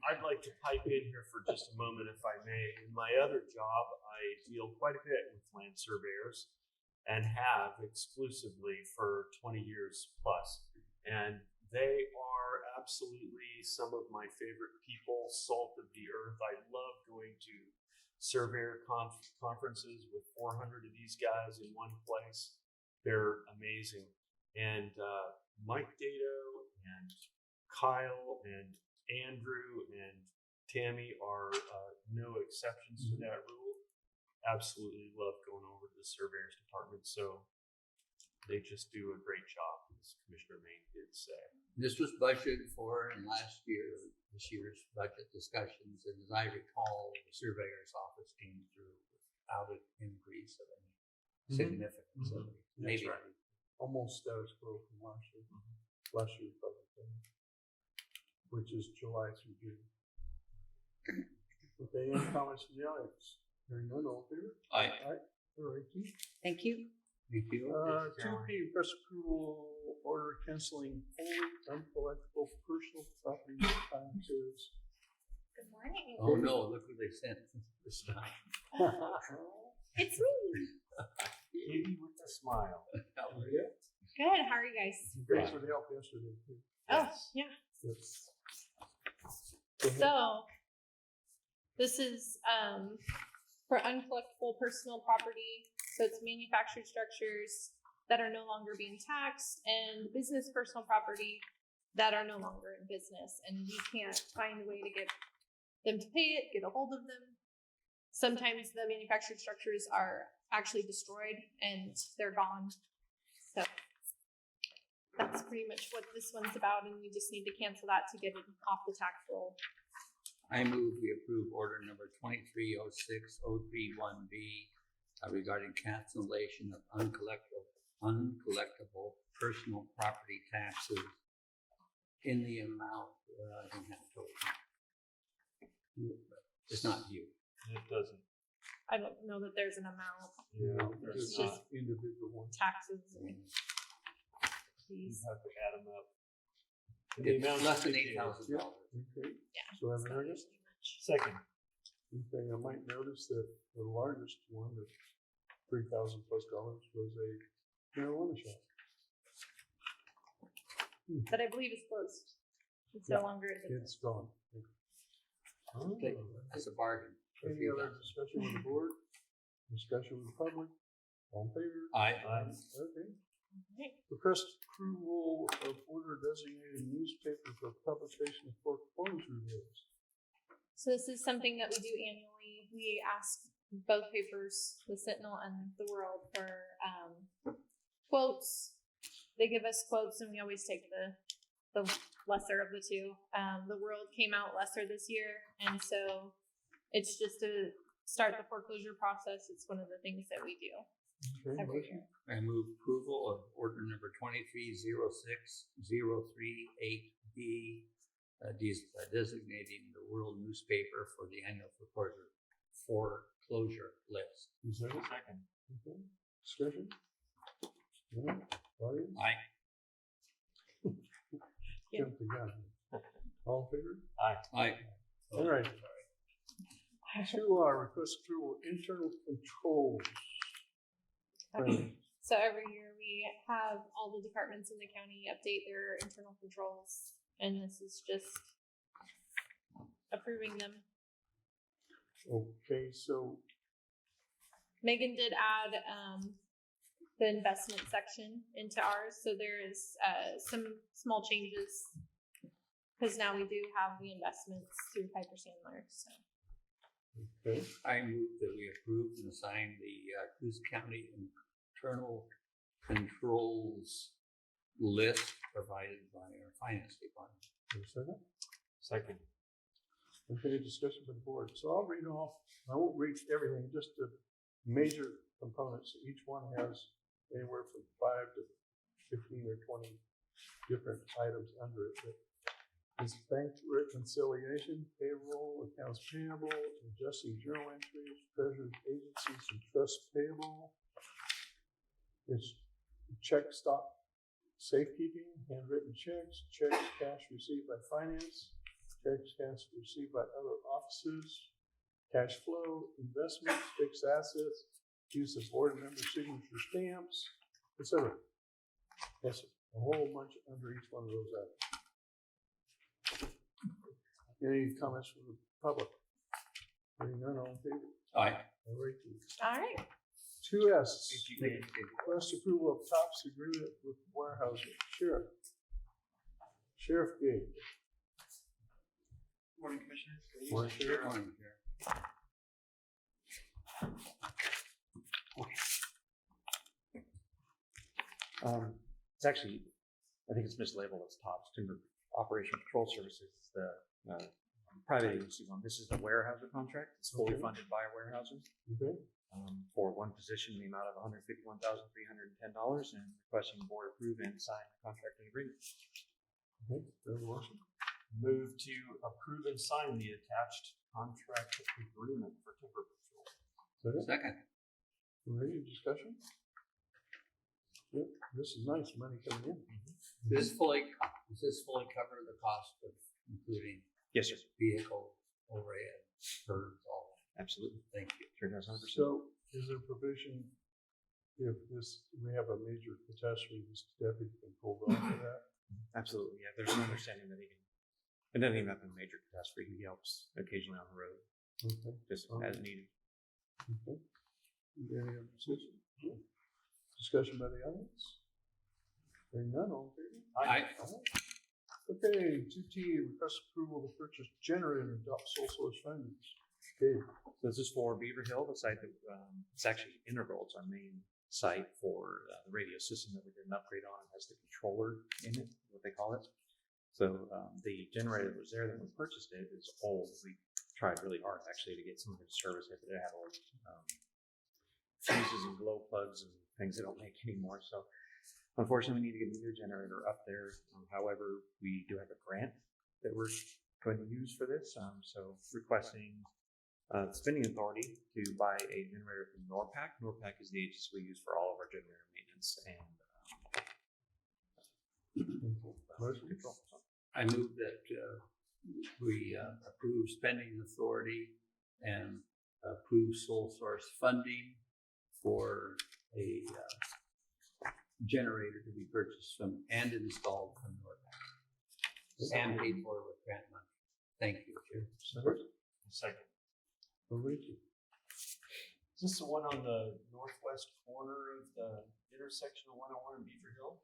I'd like to pipe in here for just a moment, if I may. In my other job, I deal quite a bit with land surveyors and have exclusively for 20 years plus. And they are absolutely some of my favorite people, salt of the earth. I love going to surveyor conferences with 400 of these guys in one place. They're amazing. And Mike Dato and Kyle and Andrew and Tammy are no exceptions to that rule. Absolutely love going over to the surveyors department. So they just do a great job, as Commissioner Maine did say. This was budgeted for in this year's budget discussions, and as I recall, the surveyor's office came through without an increase of any significance. Maybe That's right. Almost status quo from last year. Last year's budget, which is July through June. Okay, any comments from the audience? Hearing none, all in favor? Aye. All right, Keith. Thank you. Thank you. 2P, press approval order canceling wholly uncollectible personal property taxes. Good morning. Oh no, look what they sent this time. It's me. Katie with a smile. Good. How are you guys? Thanks for the help yesterday, too. Oh, yeah. Yes. So this is for uncollectible personal property. So it's manufactured structures that are no longer being taxed and business personal property that are no longer in business. And we can't find a way to get them to pay it, get a hold of them. Sometimes the manufactured structures are actually destroyed and they're gone. So that's pretty much what this one's about, and we just need to cancel that to get it off the tax roll. I move we approve order number 2306031B regarding cancellation of uncollectible personal property taxes in the amount, I don't have to. It's not due. It doesn't. I don't know that there's an amount. Yeah, It's there's just not. Individual ones. taxes and You fees. have to add them up. And the It's amount's less than dictated. $8,000. Okay. Yeah. So have It's a not second? usually much. Second. Okay, I might notice that the largest one, at $3,000+ was a marijuana shop. That I believe is closed. It's no longer in business. It's gone. Okay, that's a bargain. for a Any few other bucks. discussion with the board? Discussion with the public? All in favor? Aye. Okay. Right. Request approval of order designated newspaper for publication of foreclosure bills. So this is something that we do annually. We ask both papers, the Sentinel and the World, for quotes. They give us quotes, and we always take the lesser of the two. The World came out lesser this year, and so it's just to start the foreclosure process. It's one of the things that we do Okay, every motion. year. I move approval of order number 2306038B, designating the World newspaper for the annual foreclosure list. Is there a Second. okay. Discussion? No? Audience? Aye. Jump the gun. All in favor? Aye. Aye. All right. 2R, request approval internal controls. Okay. So every year we have all the departments in the county update their internal controls, and this is just approving them. Okay, so Megan did add the investment section into ours, so there is some small changes because now we do have the investments through Piper Sandler. So okay. I move that we approve and assign the Coos County internal controls list provided by our finance department. Is there a second? Second. Okay, discussion with the board. So I'll read off, I won't read everything, just the major components. Each one has anywhere from 5 to 15 or 20 different items under it. But it's bank reconciliation, payroll, accounts payable, adjusting journal entries, treasurer's agencies and trust payable. It's check stock safekeeping, handwritten checks, checks cash received by finance, checks cash received by other offices, cash flow, investments, fixed assets, use of board member signature stamps, etc. Yes, a whole bunch under each one of those items. Any comments from the public? Hearing none, all in favor? Aye. All right. All right. 2S, request approval of TOPS agreement with warehousing. Sheriff Gabe. Morning, Commissioners. Morning, Sheriff. Morning, Sheriff. It's actually, I think it's mislabeled as TOPS, Timber Operation Patrol Services. It's the private agency one. This is the warehouser contract. It's fully funded by a warehouser. Okay. For one position in the amount of $151,310 and requesting the board approve and sign the contracting agreement. Okay. There's a motion. Move to approve and sign the attached contract agreement for timber patrol. Second. Any discussion? Yep, this is nice money coming in. Does this fully cover the cost of including Yes, sir. vehicle, overhead, birds, all that? Absolutely. Thank you. Sure does 100%. So is there provision if we have a major catastrophe, this deputy can pull off of that? Absolutely. Yeah. There's an understanding that it doesn't even have a major catastrophe. He helps occasionally on the road, Okay. just as needed. Okay. Any other discussion? Discussion by the audience? Hearing none, all in favor? Aye. Okay, 2T, request approval to purchase generator and adopt sole source finance. Okay. So this is for Beaver Hill, the site that it's actually integral. It's our main site for the radio system that we did an upgrade on. It has the controller in it, what they call it. So the generator that was there that we purchased it is old. We tried really hard actually to get some of it to service it, but it had old fuses and glow plugs and things they don't make anymore. So unfortunately, we need to get a new generator up there. However, we do have a grant that we're going to use for this. So requesting spending authority to buy a generator from NORPAC. NORPAC is the agency we use for all of our generator maintenance and control. I move that we approve spending authority and approve sole source funding for a generator to be purchased from and installed from NORPAC and paid for with grant money. Thank you, Chair. Second. Is this the one on the northwest corner of the intersection of 101 and Beaver Hill?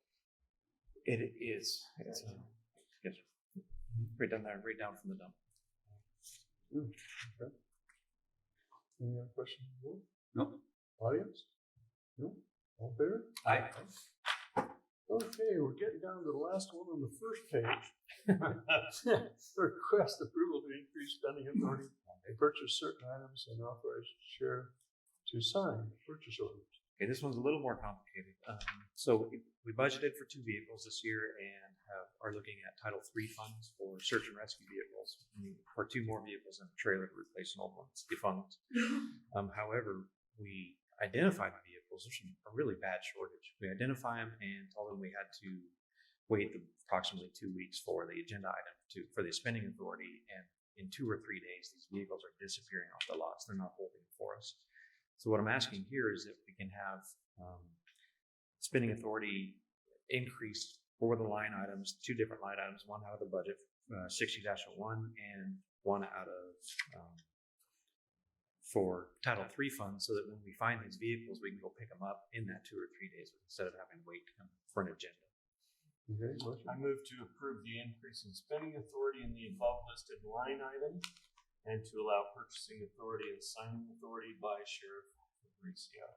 It is. It's, yes. Right down there, right down from the dump. Okay. Any other questions? No. Audience? No? All in favor? Aye. Okay, we're getting down to the last one on the first page. Request approval to increase spending authority to purchase certain items and authorize sheriff to sign purchase orders. Okay, this one's a little more complicated. So we budgeted for 2 vehicles this year and are looking at Title III funds for search and rescue vehicles, for 2 more vehicles and a trailer to replace an old one. It's defunct. However, we identified the vehicles. There's a really bad shortage. We identify them and told them we had to wait approximately 2 weeks for the agenda item for the spending authority. And in 2 or 3 days, these vehicles are disappearing off the lots. They're not holding for us. So what I'm asking here is if we can have spending authority increased for the line items, 2 different line items, one out of the budget, 60-01, and one out of for Title III funds, so that when we find these vehicles, we can go pick them up in that 2 or 3 days instead of having to wait to come for an agenda. Okay, I move to approve the increase in spending authority in the above listed line item and to allow purchasing authority and signing authority by Sheriff Fabricio.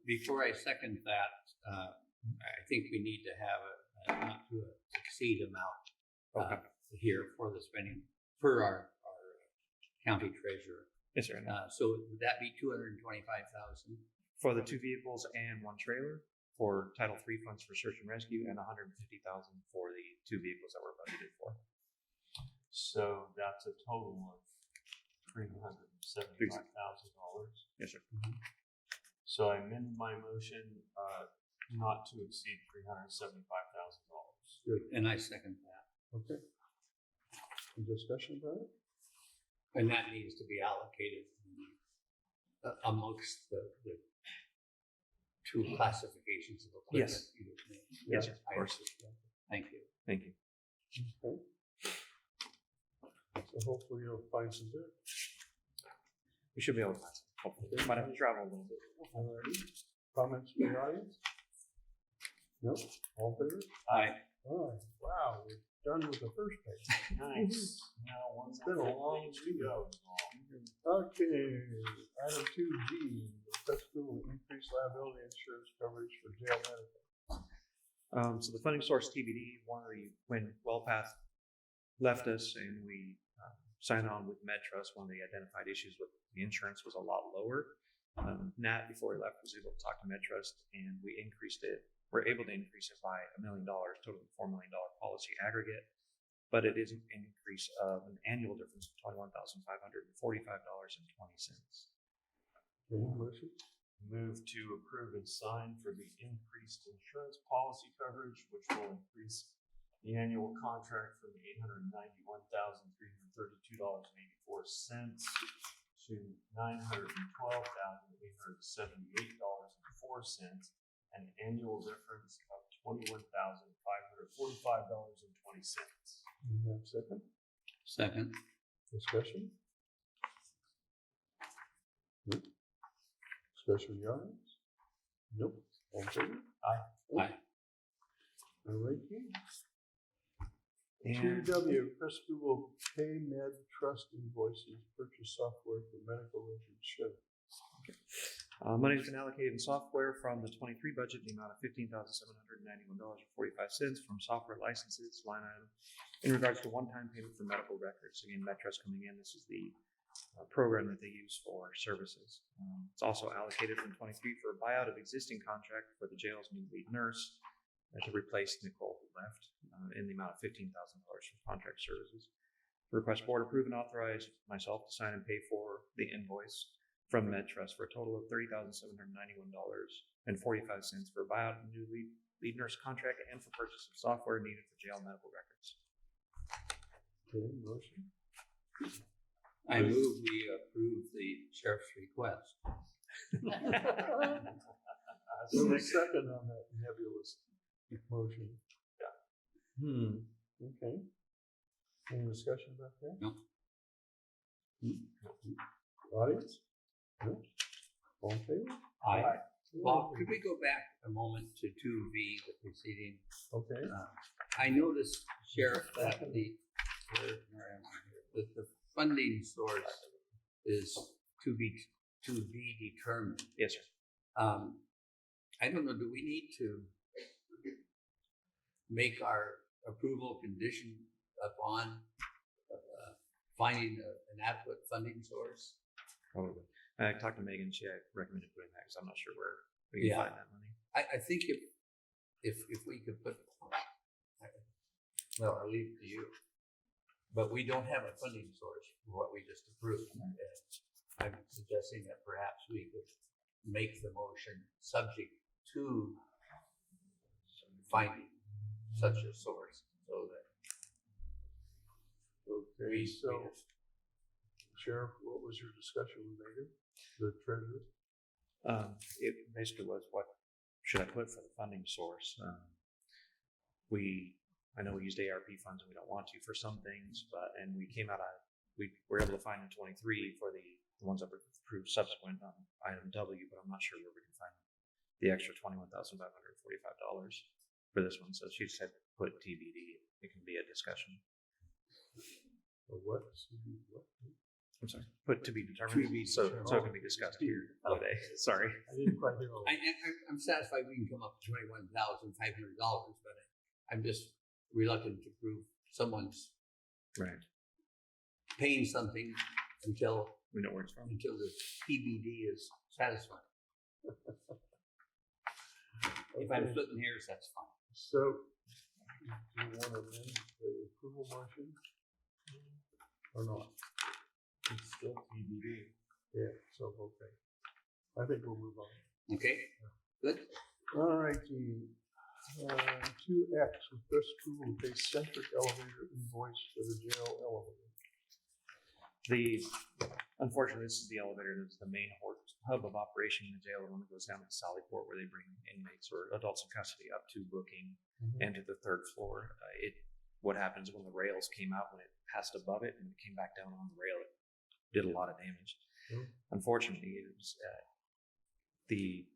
Before I second that, I think we need to have a not to exceed amount here for the spending for our county treasurer. Yes, sir. So would that be $225,000 for the 2 vehicles and 1 trailer? For Title III funds for search and rescue, and $150,000 for the 2 vehicles that were budgeted for. So that's a total of $375,000. Yes, sir. So I amend my motion, not to exceed $375,000. Good. And I second that. Okay. Any discussion about it? And that needs to be allocated amongst the two classifications of equipment. Yes. you just named. Yes, sir, of I course. understand. Thank you. Thank you. Okay. So hopefully you'll find some good. We should be able to find some. Hopefully. We might have to travel a little bit. Alrighty. Comments from the audience? No? All in favor? Aye. Oh, wow, we're done with the first page. Nice. Now one's It's been a long to go. Okay, item 2G, fiscal increased liability insurance coverage for jail medical. So the funding source TBD, when WellPath left us and we signed on with MedTrust, one of the identified issues with the insurance was a lot lower. Nat, before he left, was able to talk to MedTrust and we increased it. We're able to increase it by $1 million, totaling $4 million policy aggregate, but it is an increase of an annual difference of $21,545.20. Motion? Move to approve and sign for the increased insurance policy coverage, which will increase the annual contract from $891,332.84 to $912,878.04, an annual difference of $21,545.20. Second? Second. Discussion? Nope. Discussion in the audience? Nope. All in favor? Aye. Aye. All right. And 2W, Chris will pay Med Trust invoices, purchase software for medical records show. money has been allocated in software from the 23 budget, the amount of $15,791.45 from software licenses line item in regards to one-time payment for medical records. Again, MedTrust coming in, this is the program that they use for services. It's also allocated from 23 for a buyout of existing contract for the jail's new lead nurse to replace Nicole, who left, in the amount of $15,000 from contract services. Request board approve and authorize myself to sign and pay for the invoice from MedTrust for a total of $30,791.45 for buyout of the new lead nurse contract and for purchase of software needed for jail medical records. Okay, motion? I move we approve the sheriff's request. Second on that nebulous motion. Okay. Any discussion about that? No. Audience? No? All in favor? Aye. Bob, could we go back a moment to 2V, the preceding? Okay. I noticed, Sheriff, that the funding source is to be determined. Yes, sir. I don't know, do we need to make our approval condition upon finding an adequate funding source? Probably. I talked to Megan. She recommended putting that because I'm not sure where we can find that money. I think if we could put, well, I'll leave it to you. But we don't have a funding source for what we just approved. And I'm suggesting that perhaps we could make the motion subject to finding such a source, so that. Okay, so Sheriff, what was your discussion with Megan, the treasurer? It basically was, what should I put for the funding source? I know we used ARP funds and we don't want to for some things, and we were able to find in 23 for the ones that were approved subsequent on item W, but I'm not sure where we can find the extra $21,545 for this one. So she said put TBD. It can be a discussion. Or what? I'm sorry. Put to be determined. So it can be discussed here today. Sorry. I didn't quite hear all that. I'm satisfied we can come up with $21,500, but I'm just reluctant to prove someone's right paying something until we know where it's from, until the TBD is satisfied. If I'm splitting hairs, that's fine. So, do you want to amend the approval motion or not? It's still TBD. Yeah, so, okay. I think we'll move on. Okay, good. All righty. 2X, request approval to pay centric elevator invoice for the jail elevator. Unfortunately, this is the elevator that's the main hub of operation in the jail. The one that goes down to Sallyport where they bring inmates or adults in custody up to booking and to the third floor. What happens when the rails came out, when it passed above it and it came back down on the rail, it did a lot of damage. Unfortunately, it was the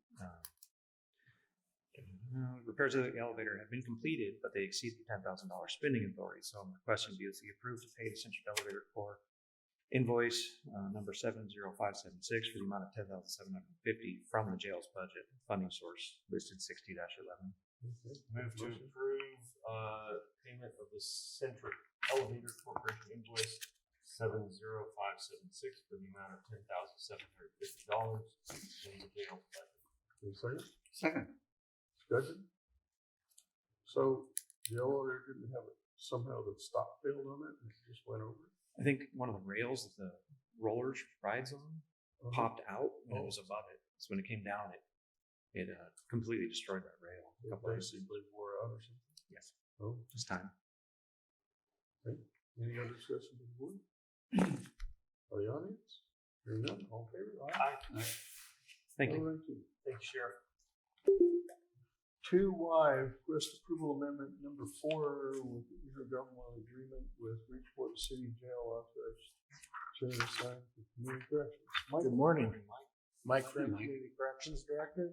repairs of the elevator have been completed, but they exceed the $10,000 spending authority. So I'm requesting BOC approve to pay the Central Elevator Corps invoice number 70576 for the amount of $10,750 from the jail's budget. Funding source listed 60-11. Move to approve payment of the Centric Elevator Corporation invoice 70576 for the amount of $10,750 in the jail's budget. Second. Discussion? So the elevator didn't have somehow the stop failed on it and it just went over? I think one of the rails that the roller rides on popped out when it was above it. So when it came down, it completely destroyed that rail. Basically wore out or something? Yes. Oh, just time. Okay. Any other discussion with the board? Or the audience? Hearing none, all in favor? Aye. Thank you. Thanks, Sheriff. 2Y, request approval amendment number 4 with the intergovernmental agreement with Bridgeport City Jail authorized chair to sign for community corrections. Good morning. Mike Friend, Community Corrections Director.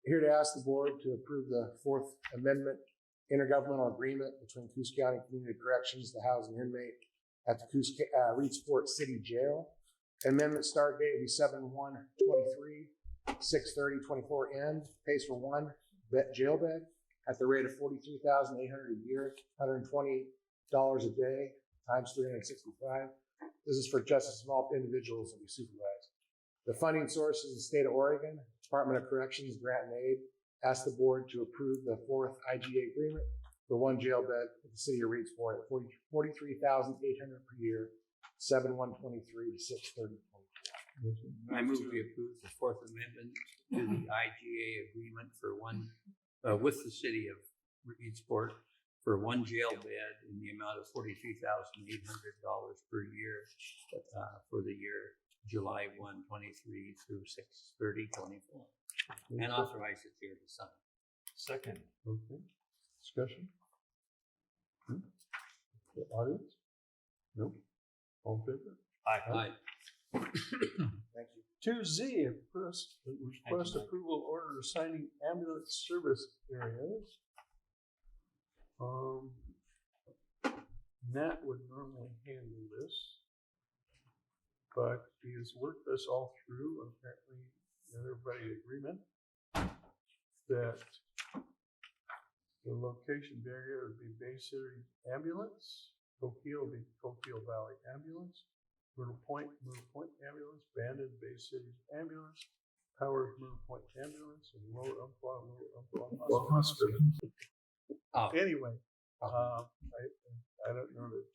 Here to ask the board to approve the 4th Amendment intergovernmental agreement between Coos County Community Corrections to house an inmate at the Bridgeport City Jail. Amendment start date will be 7/1/23. 6/30/24 end, pays for one jail bed at the rate of $43,800 a year, $120 a day, times 365. This is for justice involved individuals that we supervise. The funding source is the state of Oregon, Department of Corrections Grant and Aid. Ask the board to approve the 4th IGA agreement for one jail bed at the city of Reedsport at $43,800 per year, 7/1/23 to 6/30/24. I move we approve the 4th Amendment to the IGA agreement for one, with the city of Reedsport for one jail bed in the amount of $43,800 per year for the year July 1/23 through 6/30/24, and authorize the chair to sign. Second. Okay. Discussion? The audience? Nope. All in favor? Aye. Thank you. 2Z, request approval order assigning ambulance service areas. Nat would normally handle this, but he has worked us all through, and apparently everybody in agreement that the location barrier would be Bay City Ambulance, Coquille would be Coquille Valley Ambulance, Myrtle Point Ambulance, Bandon Bay City Ambulance, Powers Myrtle Point Ambulance, and Lower Umpqua Hospital. Anyway, I don't know that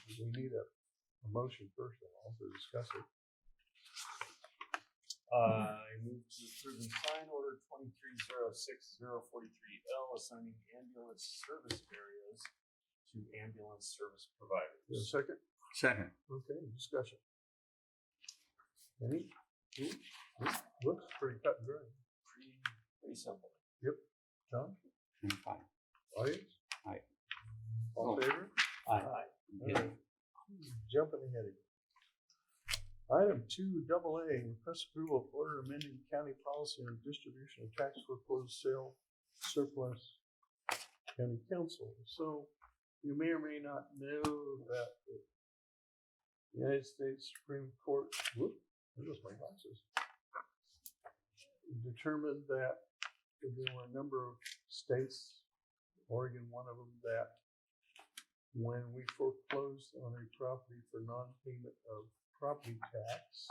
we need a motion first of all to discuss it. I move to approve and sign order 2306-043L, assigning ambulance service areas to ambulance service providers. Is there a second? Second. Okay, discussion. Any? Looks pretty cut and dry. Pretty simple. Yep. John? Fine. Audience? Aye. All in favor? Aye. All right. Jumping ahead again. Item 2AA, request approval of order amending county policy on distribution of tax foreclosed sale surplus county council. So you may or may not know that the United States Supreme Court, there goes my glasses, determined that there were a number of states, Oregon one of them, that when we foreclosed on a property for non-payment of property tax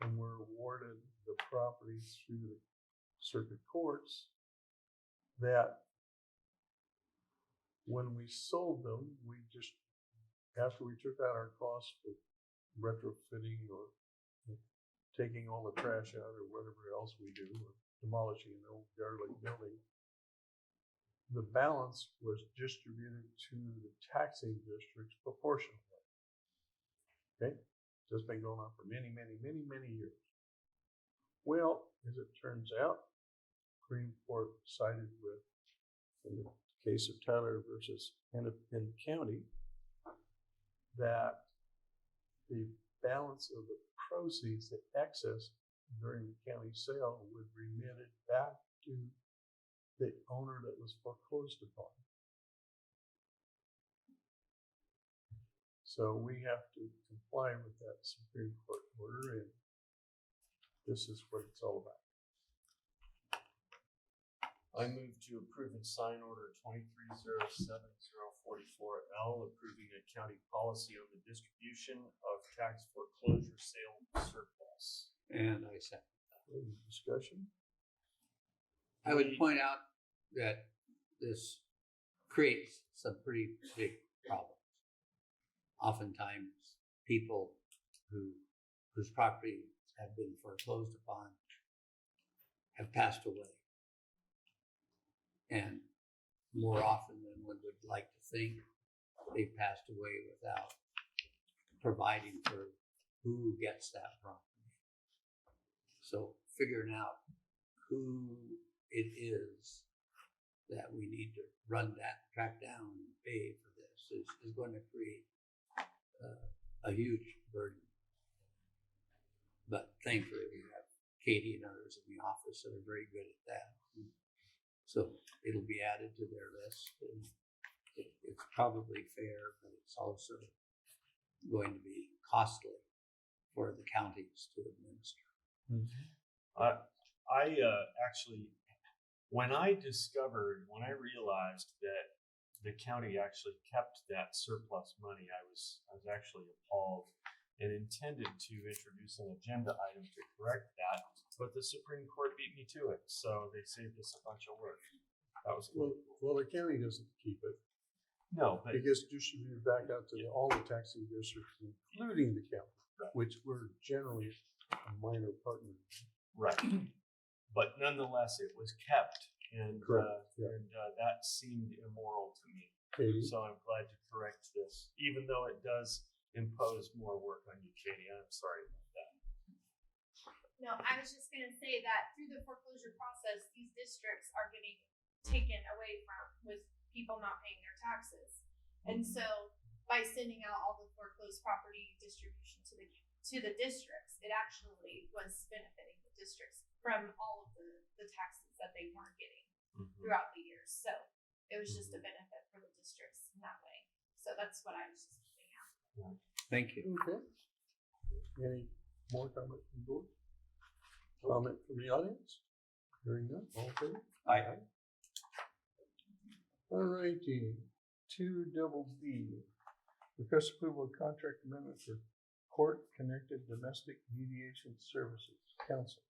and were awarded the property through the circuit courts, that when we sold them, we just, after we took out our costs for retrofitting or taking all the trash out or whatever else we do, or demolishing an old derelict building. The balance was distributed to the taxing districts proportionally. Okay, just been going on for many years. Well, as it turns out, Supreme Court sided with, in the case of Tyler versus Hennepin County, that the balance of the proceeds, the excess during the county sale, would be remitted back to the owner that was foreclosed upon. So we have to comply with that Supreme Court order, and this is what it's all about. I move to approve and sign order 2307-044L, approving a county policy on the distribution of tax foreclosure sale surplus. And I second. Any discussion? I would point out that this creates some pretty big problems. Oftentimes, people whose properties have been foreclosed upon have passed away. And more often than one would like to think, they've passed away without providing for who gets that property. So figuring out who it is that we need to track down and pay for this is going to create a huge burden. But thankfully we have Katie and others in the office that are very good at that. So it'll be added to their list, and it's probably fair, but it's also going to be costly for the counties to administer. I actually, when I realized that the county actually kept that surplus money, I was actually appalled and intended to introduce an agenda item to correct that, but the Supreme Court beat me to it, so they saved us a bunch of work. That was cool. Well, the county doesn't keep it. No, but It gets distributed back out to all the taxing districts, including the county, which we're generally a minor partner. right. But nonetheless, it was kept, and that seemed immoral to me. Katie? So I'm glad to correct this, even though it does impose more work on you, Katie. I'm sorry about that. No, I was just gonna say that through the foreclosure process, these districts are getting taken away from with people not paying their taxes. And so by sending out all the foreclosed property distribution to the districts, it actually was benefiting the districts from all of the taxes that they weren't getting throughout the years. So it was just a benefit for the districts in that way. So that's what I was just pointing out. Thank you. Okay. Any more comment from the board? Comment from the audience? Hearing none, all in favor? Aye. All righty, 2BB, request approval of contract amendment for court-connected domestic mediation services, council.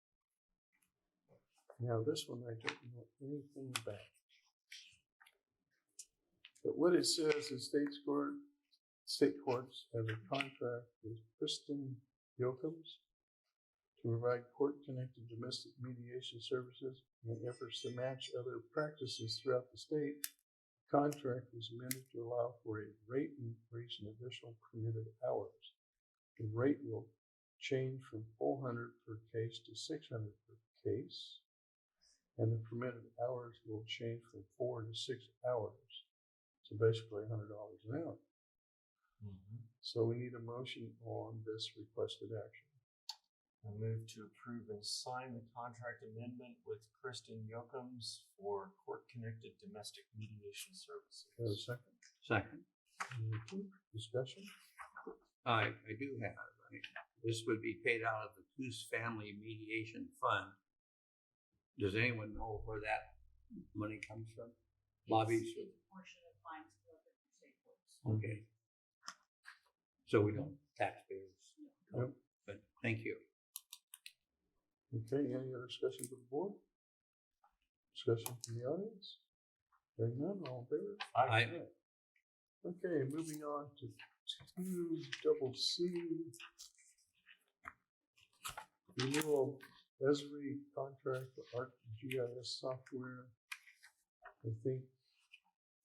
Now, this one I don't know anything about. But what it says is state courts have a contract with Kristen Yocums to provide court-connected domestic mediation services in efforts to match other practices throughout the state. The contract was amended to allow for a rate increase in additional permitted hours. The rate will change from 400 per case to 600 per case, and the permitted hours will change from 4 to 6 hours. So basically $100 an hour. So we need a motion on this requested action. I move to approve and sign the contract amendment with Kristen Yocums for court-connected domestic mediation services. Have a second? Second. Discussion? I do have, this would be paid out of the Coos Family Mediation Fund. Does anyone know where that money comes from? Bobby? It's a portion of fines collected from state courts. Okay. So we don't, taxpayers. Yep. But thank you. Okay, any other discussion from the board? Discussion from the audience? Hearing none, all in favor? Aye. Okay, moving on to 2CC. renewal Esri contract for ArcGIS software. I think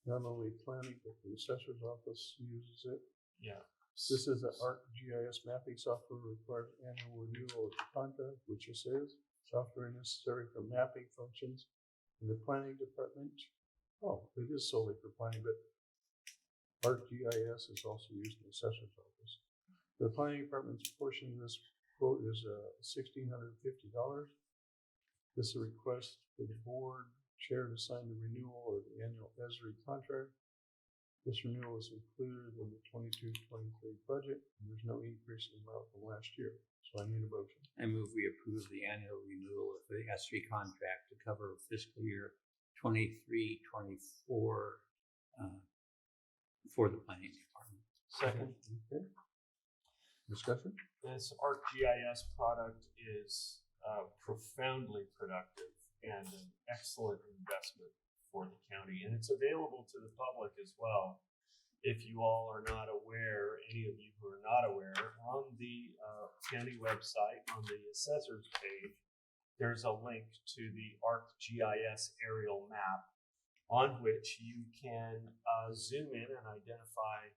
not only planning, but the assessor's office uses it. Yeah. This is an ArcGIS mapping software requires annual renewal of the contract, which it says software necessary for mapping functions in the planning department. Oh, it is solely for planning, but ArcGIS is also used in the assessor's office. The planning department's portion of this quote is $1,650. This is a request for the board chair to sign the renewal of the annual Esri contract. This renewal is included in the 22-23 budget, and there's no increase in amount from last year. So I need a motion. I move we approve the annual renewal of the S3 contract to cover fiscal year 23-24 for the planning department. Second. Okay. Discussion? This ArcGIS product is profoundly productive and an excellent investment for the county, and it's available to the public as well. If you all are not aware, any of you who are not aware, on the county website, on the assessor's page, there's a link to the ArcGIS aerial map on which you can zoom in and identify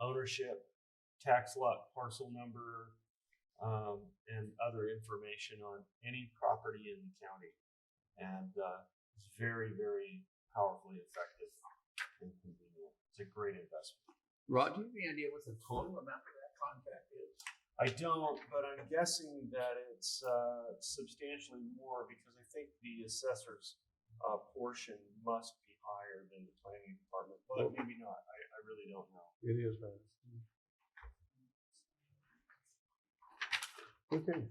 ownership, tax lot parcel number, and other information on any property in the county. And it's very, very powerfully effective and convenient. It's a great investment. Rod, do you have any idea what the total amount of that contract is? I don't, but I'm guessing that it's substantially more because I think the assessor's portion must be higher than the planning department, but maybe not. I really don't know. It is higher. Okay.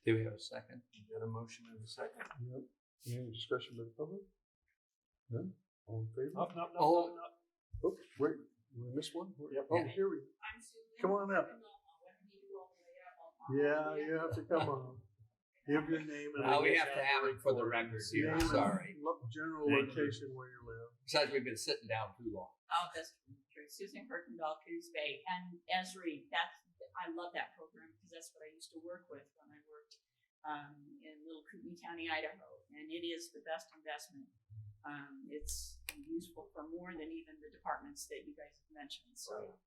Do we have a second? You got a motion in a second? Yep. Any discussion by the public? None? All in favor? No. Oh, wait, we missed one? Yep. Oh, here we go. Come on up. Yeah, you have to come on. Give your name and Now we have to have it for the record here. Name and Sorry. General location where you live. Besides, we've been sitting down too long. Oh, that's true. Susan Kirkendall, Coos Bay, and Esri. I love that program because that's what I used to work with when I worked in Little Kootenai County, Idaho, and it is the best investment. It's useful for more than even the departments that you guys have mentioned. So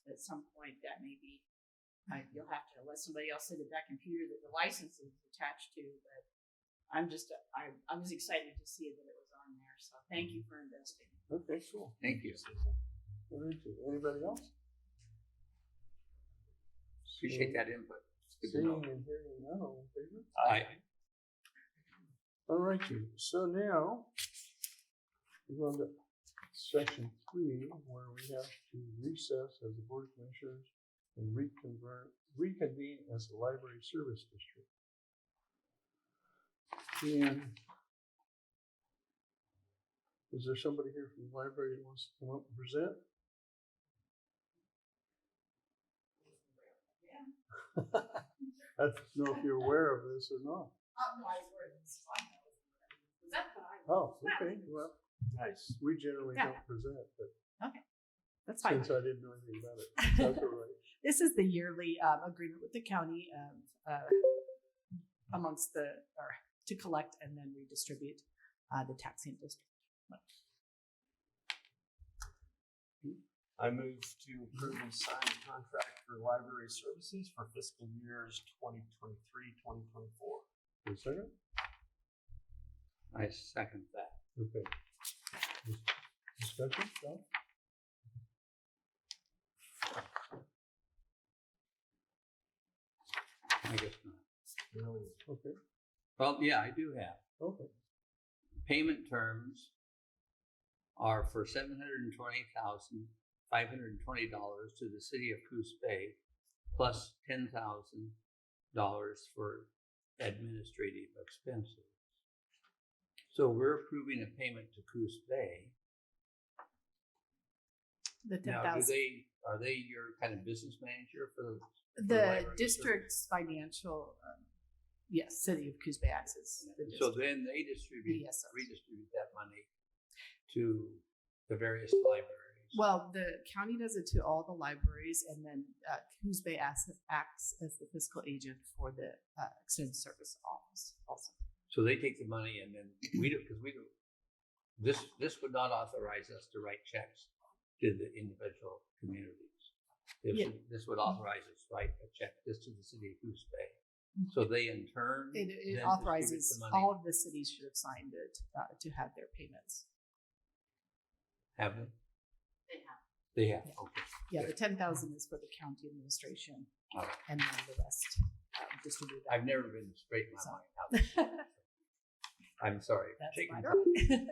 at some point, that may be you'll have to let somebody else sit at that computer that the license is attached to. But I was excited to see that it was on there. So thank you for investing. Okay, cool. Thank you. Anybody else? Appreciate that input. Seeing and hearing none, all in favor? Aye. All righty. So now we're on to section 3, where we have to recess as the Board of Commissioners and reconvene as the Library Service District. And is there somebody here from the library that wants to come up and present? I don't know if you're aware of this or not. No, I was worried. Was that what I Oh, okay. Well, nice. We generally Yeah. don't present, but Okay, that's fine. since I didn't know anything about it, that's all right. This is the yearly agreement with the county amongst to collect and then redistribute the taxing district. I move to approve and sign the contract for library services for fiscal years 2023-2024. Is there a second? I second that. Okay. Discussion, John? I guess not. Really? Okay. Well, yeah, I do have. Okay. Payment terms are for $720,520 to the city of Coos Bay, plus $10,000 for administrative expenses. So we're approving a payment to Coos Bay. The Now, 10,000. are they your kind of business manager for The library district's financial, yes, City of Coos Bay Access. So then they redistribute BSOs. that money to the various libraries Well, the county does it to all the libraries, and then Coos Bay acts as the fiscal agent for the extended service office also. So they take the money and then we do, because we do, this would not authorize us to write checks to the individual communities. This would authorize us to write a check just to the city of Coos Bay. So they in turn. It then authorizes distribute the money. all of the cities should have signed it to have their payments. Have they? They have. They have, okay. Yeah, the 10,000 is for the county administration, All right. and then the rest distributed. I've never been straight in my mind. I'm sorry. That's Taking fine. time.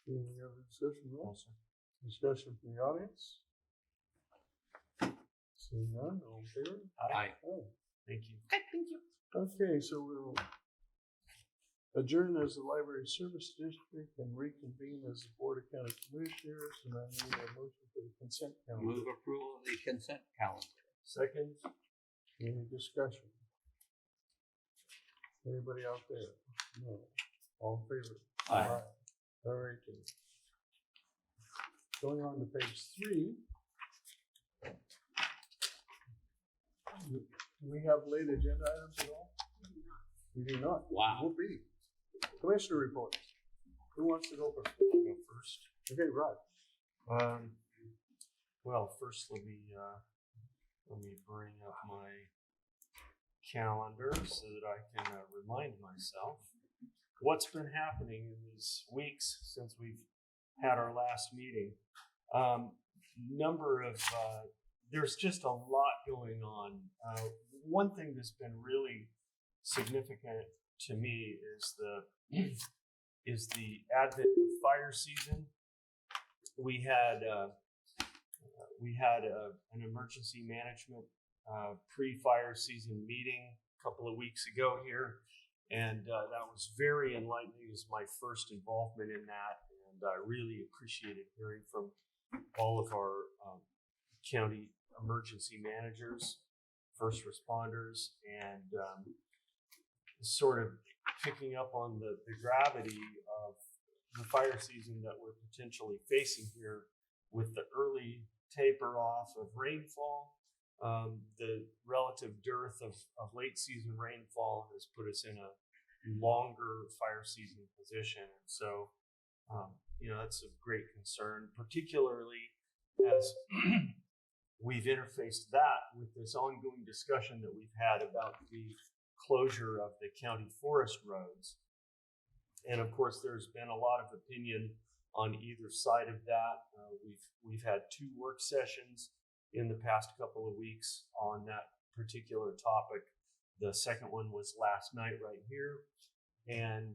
Any other discussion, Ross? Discussion from the audience? Seeing none, all in favor? Aye. Aye. Thank you. Okay, thank you. Okay, so we'll adjourn as the Library Service District and reconvene as the Board of County Commissioners, and I need a motion for the consent calendar. Move approval of the consent calendar. Second. Any discussion? Anybody out there? No. All in favor? Aye. All right. Then. Going on to page 3. Do we have late agenda items at all? We do not. Wow. Will be. Commissioner report. Who wants to go first? I'll go first. Okay, Rod. Well, first let me bring up my calendar so that I can remind myself what's been happening in these weeks since we've had our last meeting. There's just a lot going on. One thing that's been really significant to me is the advent of fire season. We had an emergency management pre-fire season meeting a couple of weeks ago here, and that was very enlightening. It was my first involvement in that, and I really appreciated hearing from all of our county emergency managers, first responders, and sort of picking up on the gravity of the fire season that we're potentially facing here with the early taper off of rainfall. The relative dearth of late season rainfall has put us in a longer fire season position. And so, that's of great concern, particularly as we've interfaced that with this ongoing discussion that we've had about the closure of the county forest roads. And of course, there's been a lot of opinion on either side of that. We've had 2 work sessions in the past couple of weeks on that particular topic. The second one was last night right here. And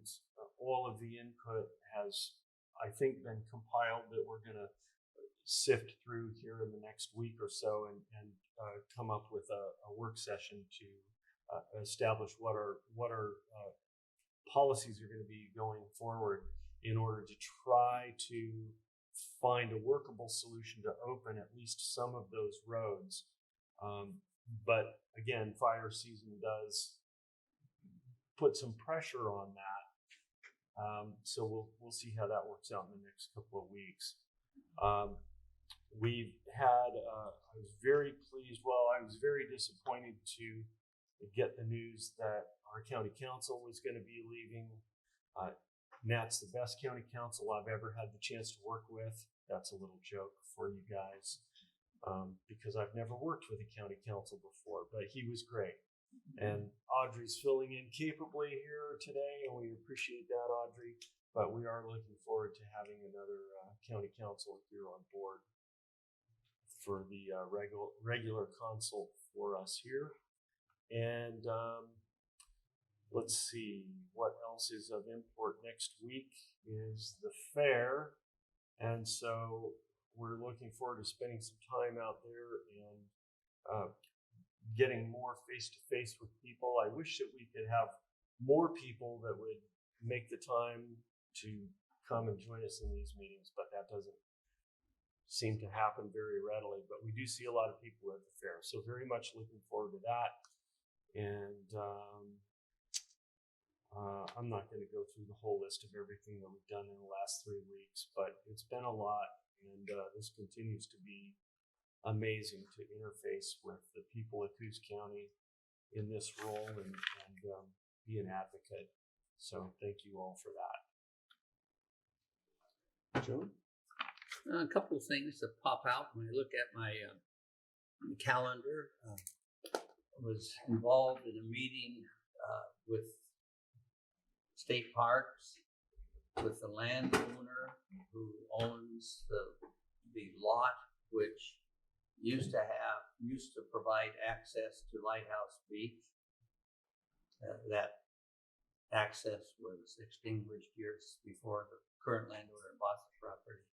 all of the input has, I think, been compiled that we're going to sift through here in the next week or so and come up with a work session to establish what our policies are going to be going forward in order to try to find a workable solution to open at least some of those roads. But again, fire season does put some pressure on that. So we'll see how that works out in the next couple of weeks. We've had, I was very pleased, I was very disappointed to get the news that our county council was going to be leaving. Nat's the best county council I've ever had the chance to work with. That's a little joke for you guys, because I've never worked with a county council before, but he was great. And Audrey's filling in capably here today, and we appreciate that, Audrey. But we are looking forward to having another county council here on board for the regular consult for us here. And let's see, what else is of import. Next week is the fair. And so we're looking forward to spending some time out there and getting more face-to-face with people. I wish that we could have more people that would make the time to come and join us in these meetings, but that doesn't seem to happen very readily. But we do see a lot of people at the fair, so very much looking forward to that. And I'm not going to go through the whole list of everything that we've done in the last 3 weeks, but it's been a lot. And this continues to be amazing to interface with the people of Coos County in this role and be an advocate. So thank you all for that. John? A couple of things that pop out when I look at my calendar. I was involved in a meeting with state parks, with the landowner who owns the lot, which used to provide access to Lighthouse Beach. That access was extinguished years before the current landowner bought the property.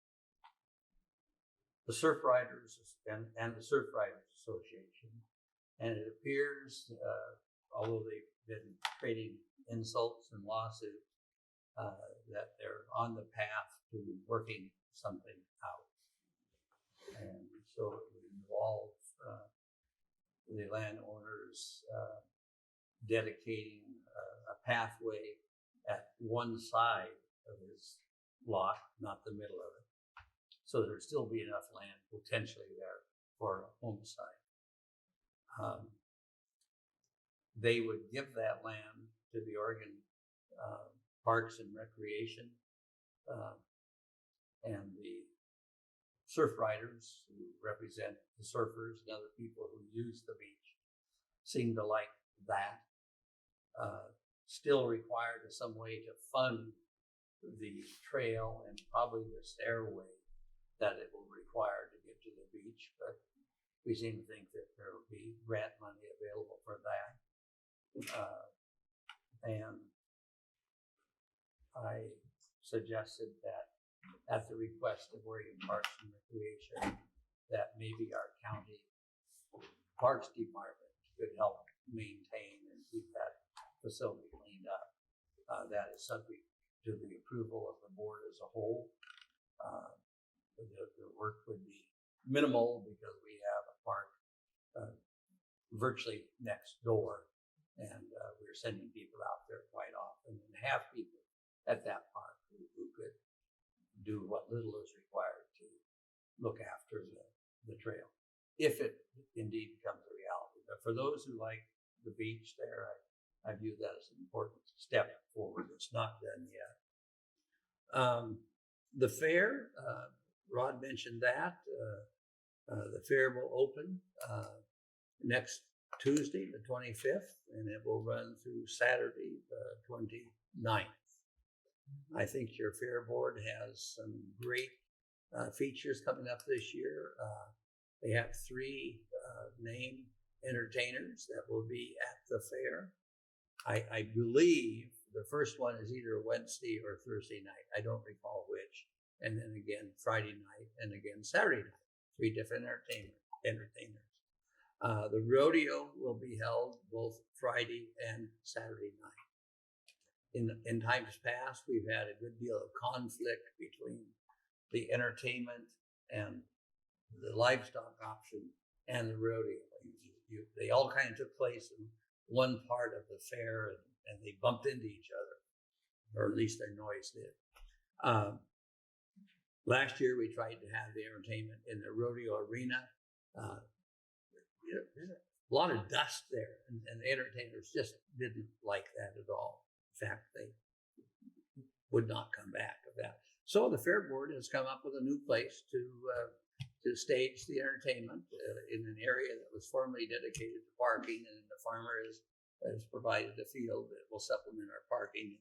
The Surf Riders and the Surf Riders Association, and it appears, although they've been trading insults and lawsuits, that they're on the path to working something out. And so it would involve the landowners dedicating a pathway at one side of his lot, not the middle of it. So there'd still be enough land potentially there for a home site. They would give that land to the Oregon Parks and Recreation, and the surf riders who represent the surfers and other people who use the beach seem to like that. Still required some way to fund the trail and probably the stairway that it will require to get to the beach, but we seem to think that there will be grant money available for that. And I suggested that at the request of Oregon Parks and Recreation, that maybe our county Parks Department could help maintain and keep that facility cleaned up. That is subject to the approval of the board as a whole. The work would be minimal because we have a park virtually next door, and we're sending people out there quite often and have people at that park who could do what little is required to look after the trail, if it indeed becomes a reality. But for those who like the beach there, I view that as an important step forward. It's not done yet. The fair, Rod mentioned that. The fair will open next Tuesday, the 25th, and it will run through Saturday, the 29th. I think your fair board has some great features coming up this year. They have 3 named entertainers that will be at the fair. I believe the first one is either Wednesday or Thursday night. I don't recall which. And then again, Friday night, and again, Saturday night. 3 different entertainers. The rodeo will be held both Friday and Saturday night. In times past, we've had a good deal of conflict between the entertainment and the livestock option and the rodeo. They all kind of took place in one part of the fair, and they bumped into each other, or at least their noise did. Last year, we tried to have the entertainment in the rodeo arena. There's a lot of dust there, and the entertainers just didn't like that at all. In fact, they would not come back of that. So the fair board has come up with a new place to stage the entertainment in an area that was formerly dedicated to parking, and the farmer has provided a field that will supplement our parking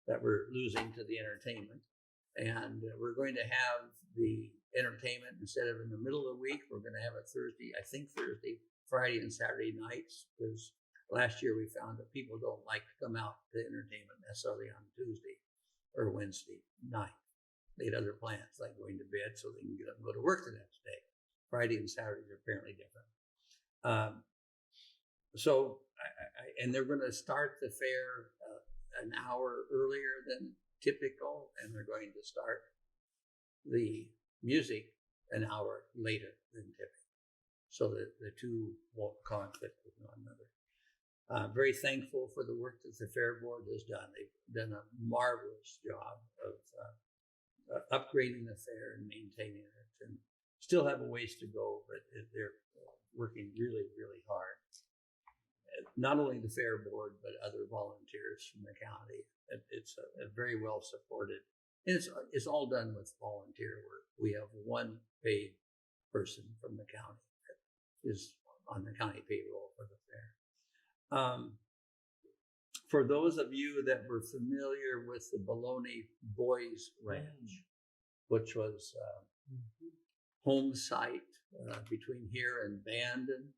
that we're losing to the entertainment. And we're going to have the entertainment, instead of in the middle of the week, we're going to have it Thursday, Friday, and Saturday nights, because last year we found that people don't like to come out to entertainment necessarily on Tuesday or Wednesday night. They had other plans, like going to bed so they can get up and go to work the next day. Friday and Saturday are apparently different. And they're going to start the fair an hour earlier than typical, and they're going to start the music an hour later than typical, so that the two won't conflict with one another. I'm very thankful for the work that the fair board has done. They've done a marvelous job of upgrading the fair and maintaining it, and still have a ways to go, but they're working really, really hard. Not only the fair board, but other volunteers from the county. It's a very well supported. And it's all done with volunteer work. We have one paid person from the county that is on the county payroll for the fair. For those of you that were familiar with the Bologna Boys Ranch, which was home site between here and Bandon,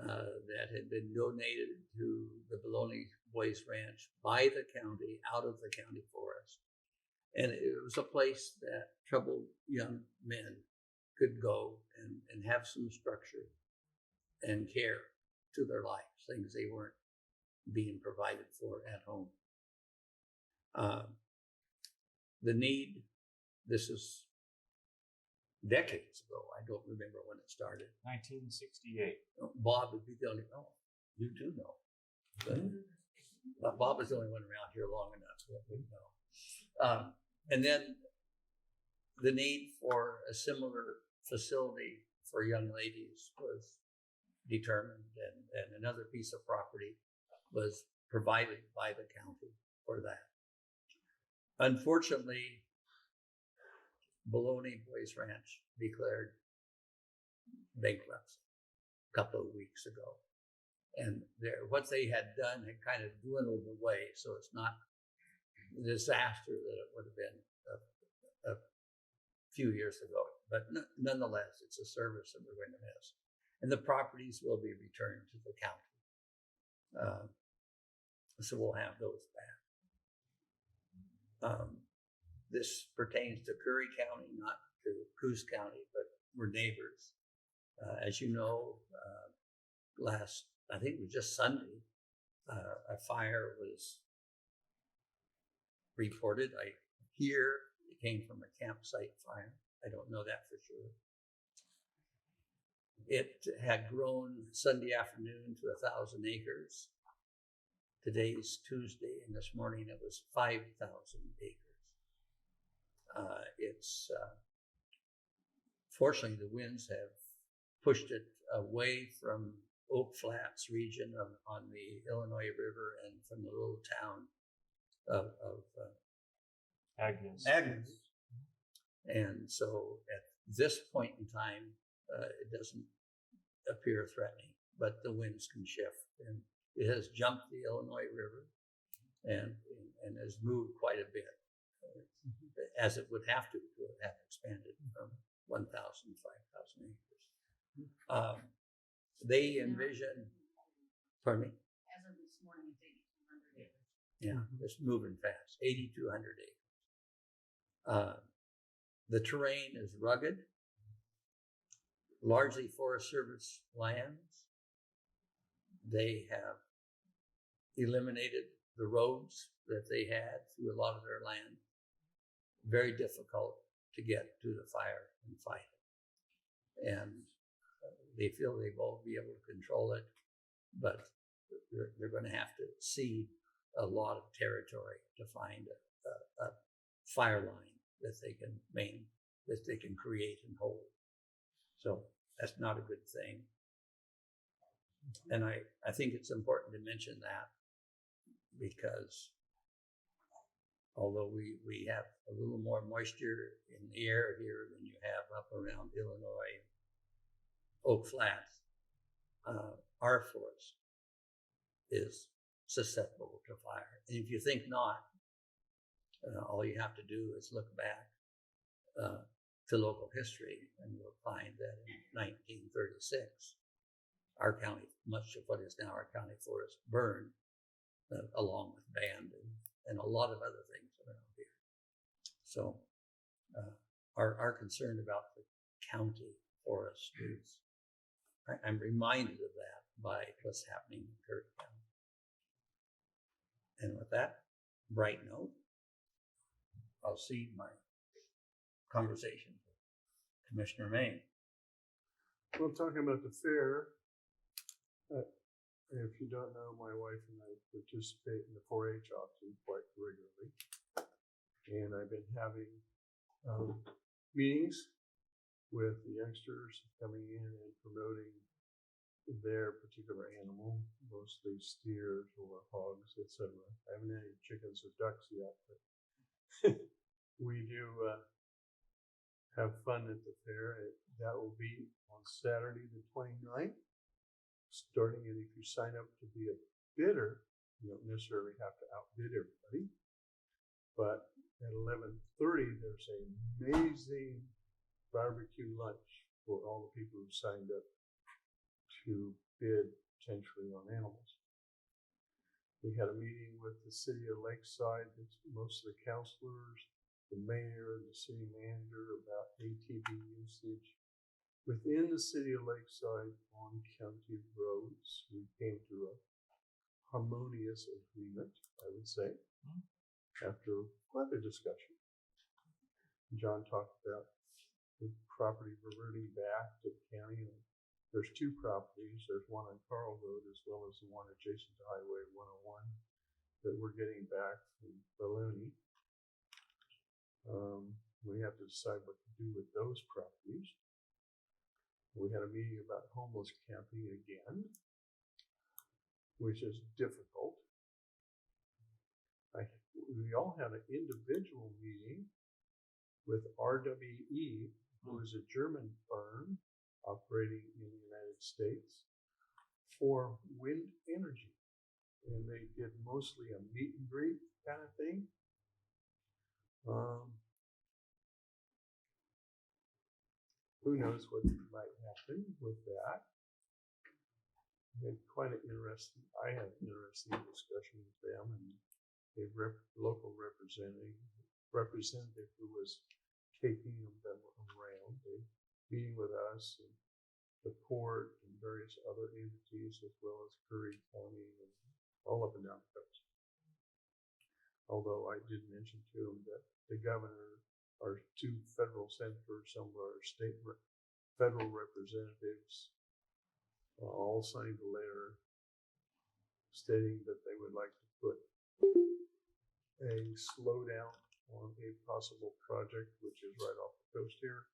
that had been donated to the Bologna Boys Ranch by the county, out of the county forest. And it was a place that troubled young men could go and have some structure and care to their lives, things they weren't being provided for at home. The need, this is decades ago. I don't remember when it started. 1968. Bob would be the only, oh, you do know. But Bob was the only one around here long enough that we know. And then the need for a similar facility for young ladies was determined, and another piece of property was provided by the county for that. Unfortunately, Bologna Boys Ranch declared bankruptcy a couple of weeks ago. And what they had done had kind of dwindled away, so it's not the disaster that it would have been a few years ago. But nonetheless, it's a service that we're going to miss. And the properties will be returned to the county. So we'll have those back. This pertains to Curry County, not to Coos County, but we're neighbors. As you know, I think it was just Sunday, a fire was reported. I hear it came from a campsite fire. I don't know that for sure. It had grown Sunday afternoon to 1,000 acres. Today's Tuesday, and this morning it was 5,000 acres. Fortunately, the winds have pushed it away from Oak Flats region on the Illinois River and from the little town of Agnes. And so at this point in time, it doesn't appear threatening, but the winds can shift. And it has jumped the Illinois River and has moved quite a bit, as it would have to have expanded from 1,000 to 5,000 acres. They envision, pardon me? As of this morning, it's 8,200 acres. Yeah, it's moving fast, 8,200 acres. The terrain is rugged, largely Forest Service lands. They have eliminated the roads that they had through a lot of their land. Very difficult to get to the fire and fight it. And they feel they won't be able to control it, but they're going to have to cede a lot of territory to find a fire line that they can create and hold. So that's not a good thing. And I think it's important to mention that, because although we have a little more moisture in the air here than you have up around Illinois, Oak Flats, our forest is susceptible to fire. And if you think not, all you have to do is look back to local history, and you'll find that in 1936, our county, much of what is now our county forest, burned along with Bandon and a lot of other things around here. So our concern about the county forest is, I'm reminded of that by what's happening in Curry County. And with that bright note, I'll cede my conversation to Commissioner Main. Well, talking about the fair, if you don't know, my wife and I participate in the 4-H auction quite regularly. And I've been having meetings with the youngsters coming in and promoting their particular animal, mostly steers or hogs, etc. I haven't had any chickens or ducks yet, but we do have fun at the fair. That will be on Saturday the 29th, starting, and if you sign up to be a bidder, you don't necessarily have to outbid everybody, but at 11:30 there's an amazing barbecue lunch for all the people who signed up to bid potentially on animals. We had a meeting with the city of Lakeside, most of the councilors, the mayor, and the city manager about ATV usage within the city of Lakeside on county roads. We came to a harmonious agreement, I would say, after quite a discussion. John talked about the property reverting back to the county. And there's two properties. There's one on Carl Road as well as the one adjacent to Highway 101 that we're getting back from Baloney. We have to decide what to do with those properties. We had a meeting about homeless camping again, which is difficult. We all had an individual meeting with RWE, who is a German firm operating in the United States for wind energy. And they did mostly a meet and greet kind of thing. Who knows what might happen with that? And quite an interesting, I had an interesting discussion with them and a local representative who was taking them around, meeting with us and the port and various other entities as well as Curry County and all up and down the coast. Although I did mention to him that the governor, our two federal senators, some of our federal representatives all signed a letter stating that they would like to put a slowdown on a possible project, which is right off the coast here,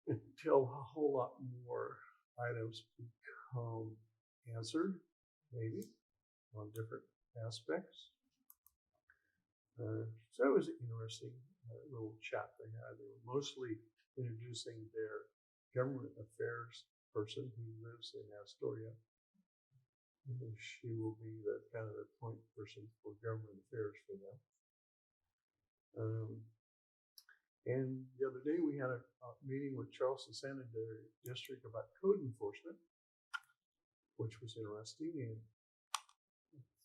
until a whole lot more items become answered, maybe, on different aspects. So it was an interesting little chat they had. They were mostly introducing their government affairs person who lives in Astoria. And she will be the kind of the point person for government affairs for them. And the other day we had a meeting with Charleston Sanitary District about code enforcement, which was interesting. And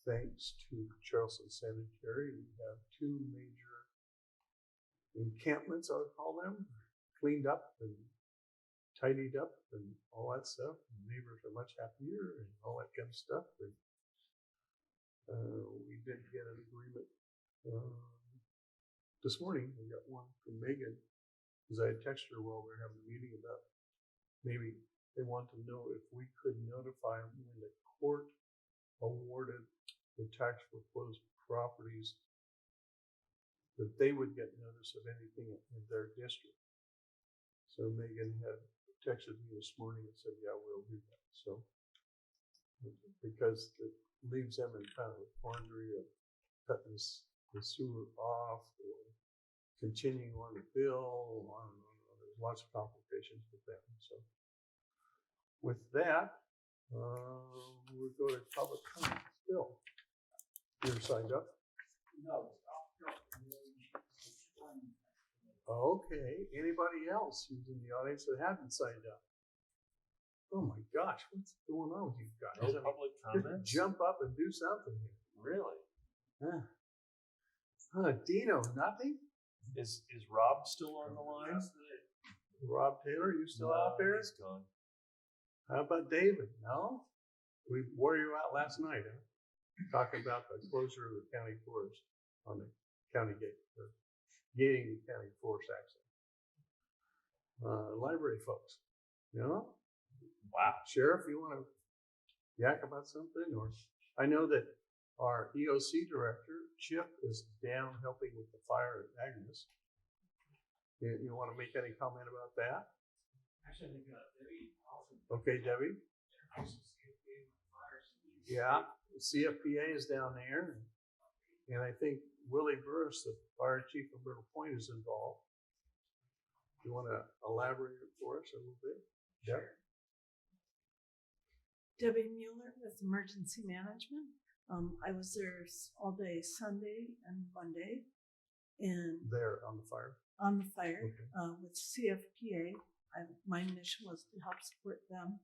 thanks to Charleston Sanitary, we have two major encampments, I would call them, cleaned up and tidied up and all that stuff. And neighbors are much happier and all that kind of stuff. And we did get an agreement this morning. We got one from Megan, because I had texted her while we were having a meeting about maybe they want to know if we could notify them when the court awarded the tax foreclosed properties, that they would get notice of anything in their district. So Megan had texted me this morning and said, yeah, we'll do that. So, because it leaves them in kind of a quandary of cutting the sewer off or continuing on the bill. I don't know, there's lots of complications with that. So with that, we'll go to public comment. Bill, you're signed up? No. Okay. Anybody else who's in the audience that hasn't signed up? Oh my gosh, what's going on with you guys? No public comments? Jump up and do something here. Really? Dino, nothing? Is Rob still on the line? Rob Taylor, you still out there? He's gone. How about David? No? We wore you out last night, huh? Talking about the closure of the county forest on the county gate, or gating the county forest access. Library folks, you know? Wow. Sheriff, you want to yak about something? Or I know that our EOC director, Chip, is down helping with the fire at Agnes. You want to make any comment about that? Actually, I think Debbie also. Okay, Debbie? Yeah, the CFPA is down there. And I think Willie Burris, the fire chief of Myrtle Point, is involved. You want to elaborate it for us a little bit? Deb? Debbie Mueller with Emergency Management. I was there all day Sunday and Monday, and There on the fire. on the fire Okay. with CFPA. My mission was to help support them.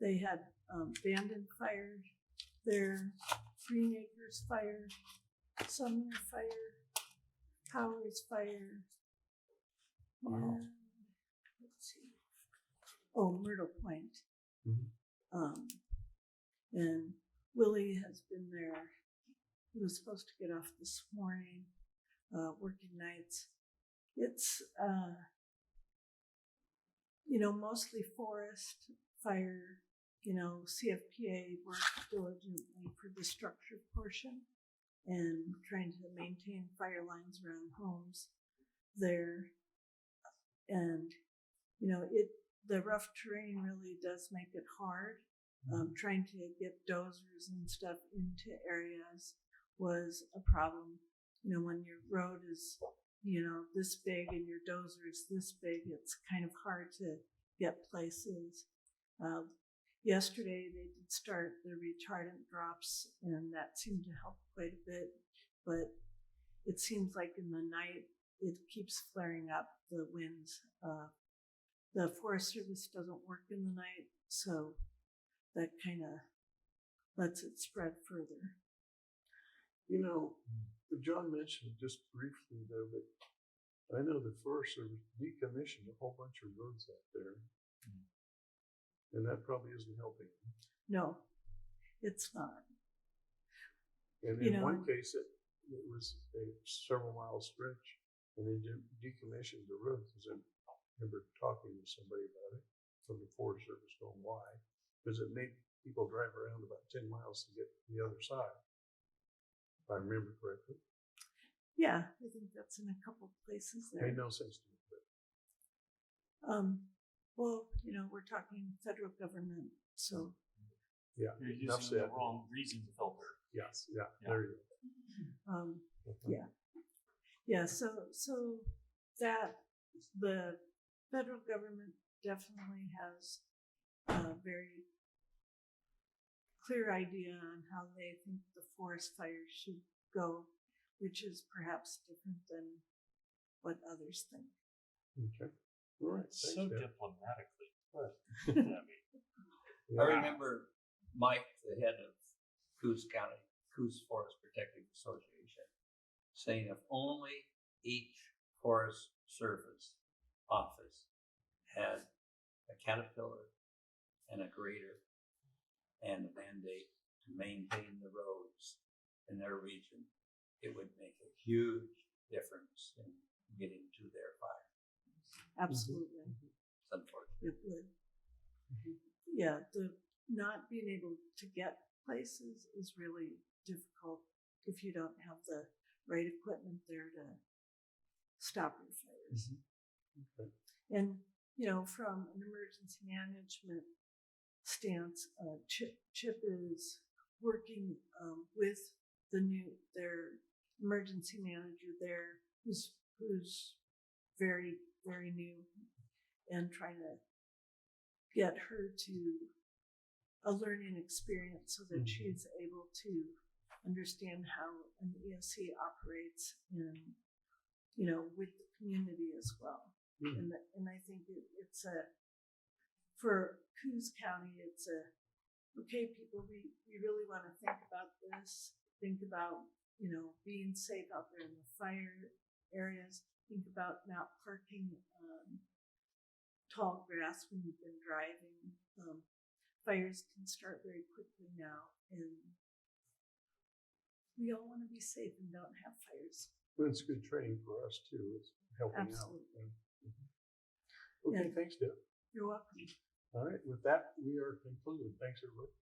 They had Bandon Fire there, Green Acres Fire, Sumner Fire, Powers Fire. Wow. And, let's see. Oh, Myrtle Point. And Willie has been there. He was supposed to get off this morning, working nights. It's, mostly forest, fire, CFPA works diligently for the structure portion and trying to maintain fire lines around homes there. And, the rough terrain really does make it hard. Trying to get dozers and stuff into areas was a problem. When your road is, this big and your dozer is this big, it's kind of hard to get places. Yesterday they did start the retardant drops, and that seemed to help quite a bit. But it seems like in the night it keeps flaring up, the winds. The Forest Service doesn't work in the night, so that kind of lets it spread further. John mentioned it just briefly though, but I know the Forest Service decommissioned a whole bunch of roads out there. And that probably isn't helping. No, it's not. And in one case, it was a several mile stretch, and they decommissioned the road. Because I remember talking to somebody about it from the Forest Service, going, why? Because it made people drive around about 10 miles to get to the other side, if I remember correctly. Yeah, I think that's in a couple places there. Made no sense to me. But well, we're talking federal government, so. Yeah, You're enough using said. the wrong reason filter. Yes, yeah, there you go. Yeah, so that the federal government definitely has a very clear idea on how they think the forest fires should go, which is perhaps different than what others think. Okay. All right. So Thanks, Deb. diplomatically put. I remember Mike, the head of Coos County, Coos Forest Protective Association, saying if only each Forest Service office had a caterpillar and a grader and a mandate to maintain the roads in their region, it would make a huge difference in getting to their fire. Absolutely. It's unfortunate. It would. Yeah, the not being able to get places is really difficult if you don't have the right equipment there to stop your fires. Okay. And, from an emergency management stance, Chip is working with their emergency manager there, who's very, very new, and trying to get her to a learning experience so that she's able to understand how an ESC operates in, with the community as well. And I think it's for Coos County, it's okay, people, we really want to think about this, think about, being safe out there in the fire areas, think about not parking tall grass when you've been driving. Fires can start very quickly now, and we all want to be safe and don't have fires. Well, it's good training for us too. It's helping Absolutely. out. Okay, Yeah. thanks, Deb. You're welcome. All right, with that, we are concluded. Thanks, everybody.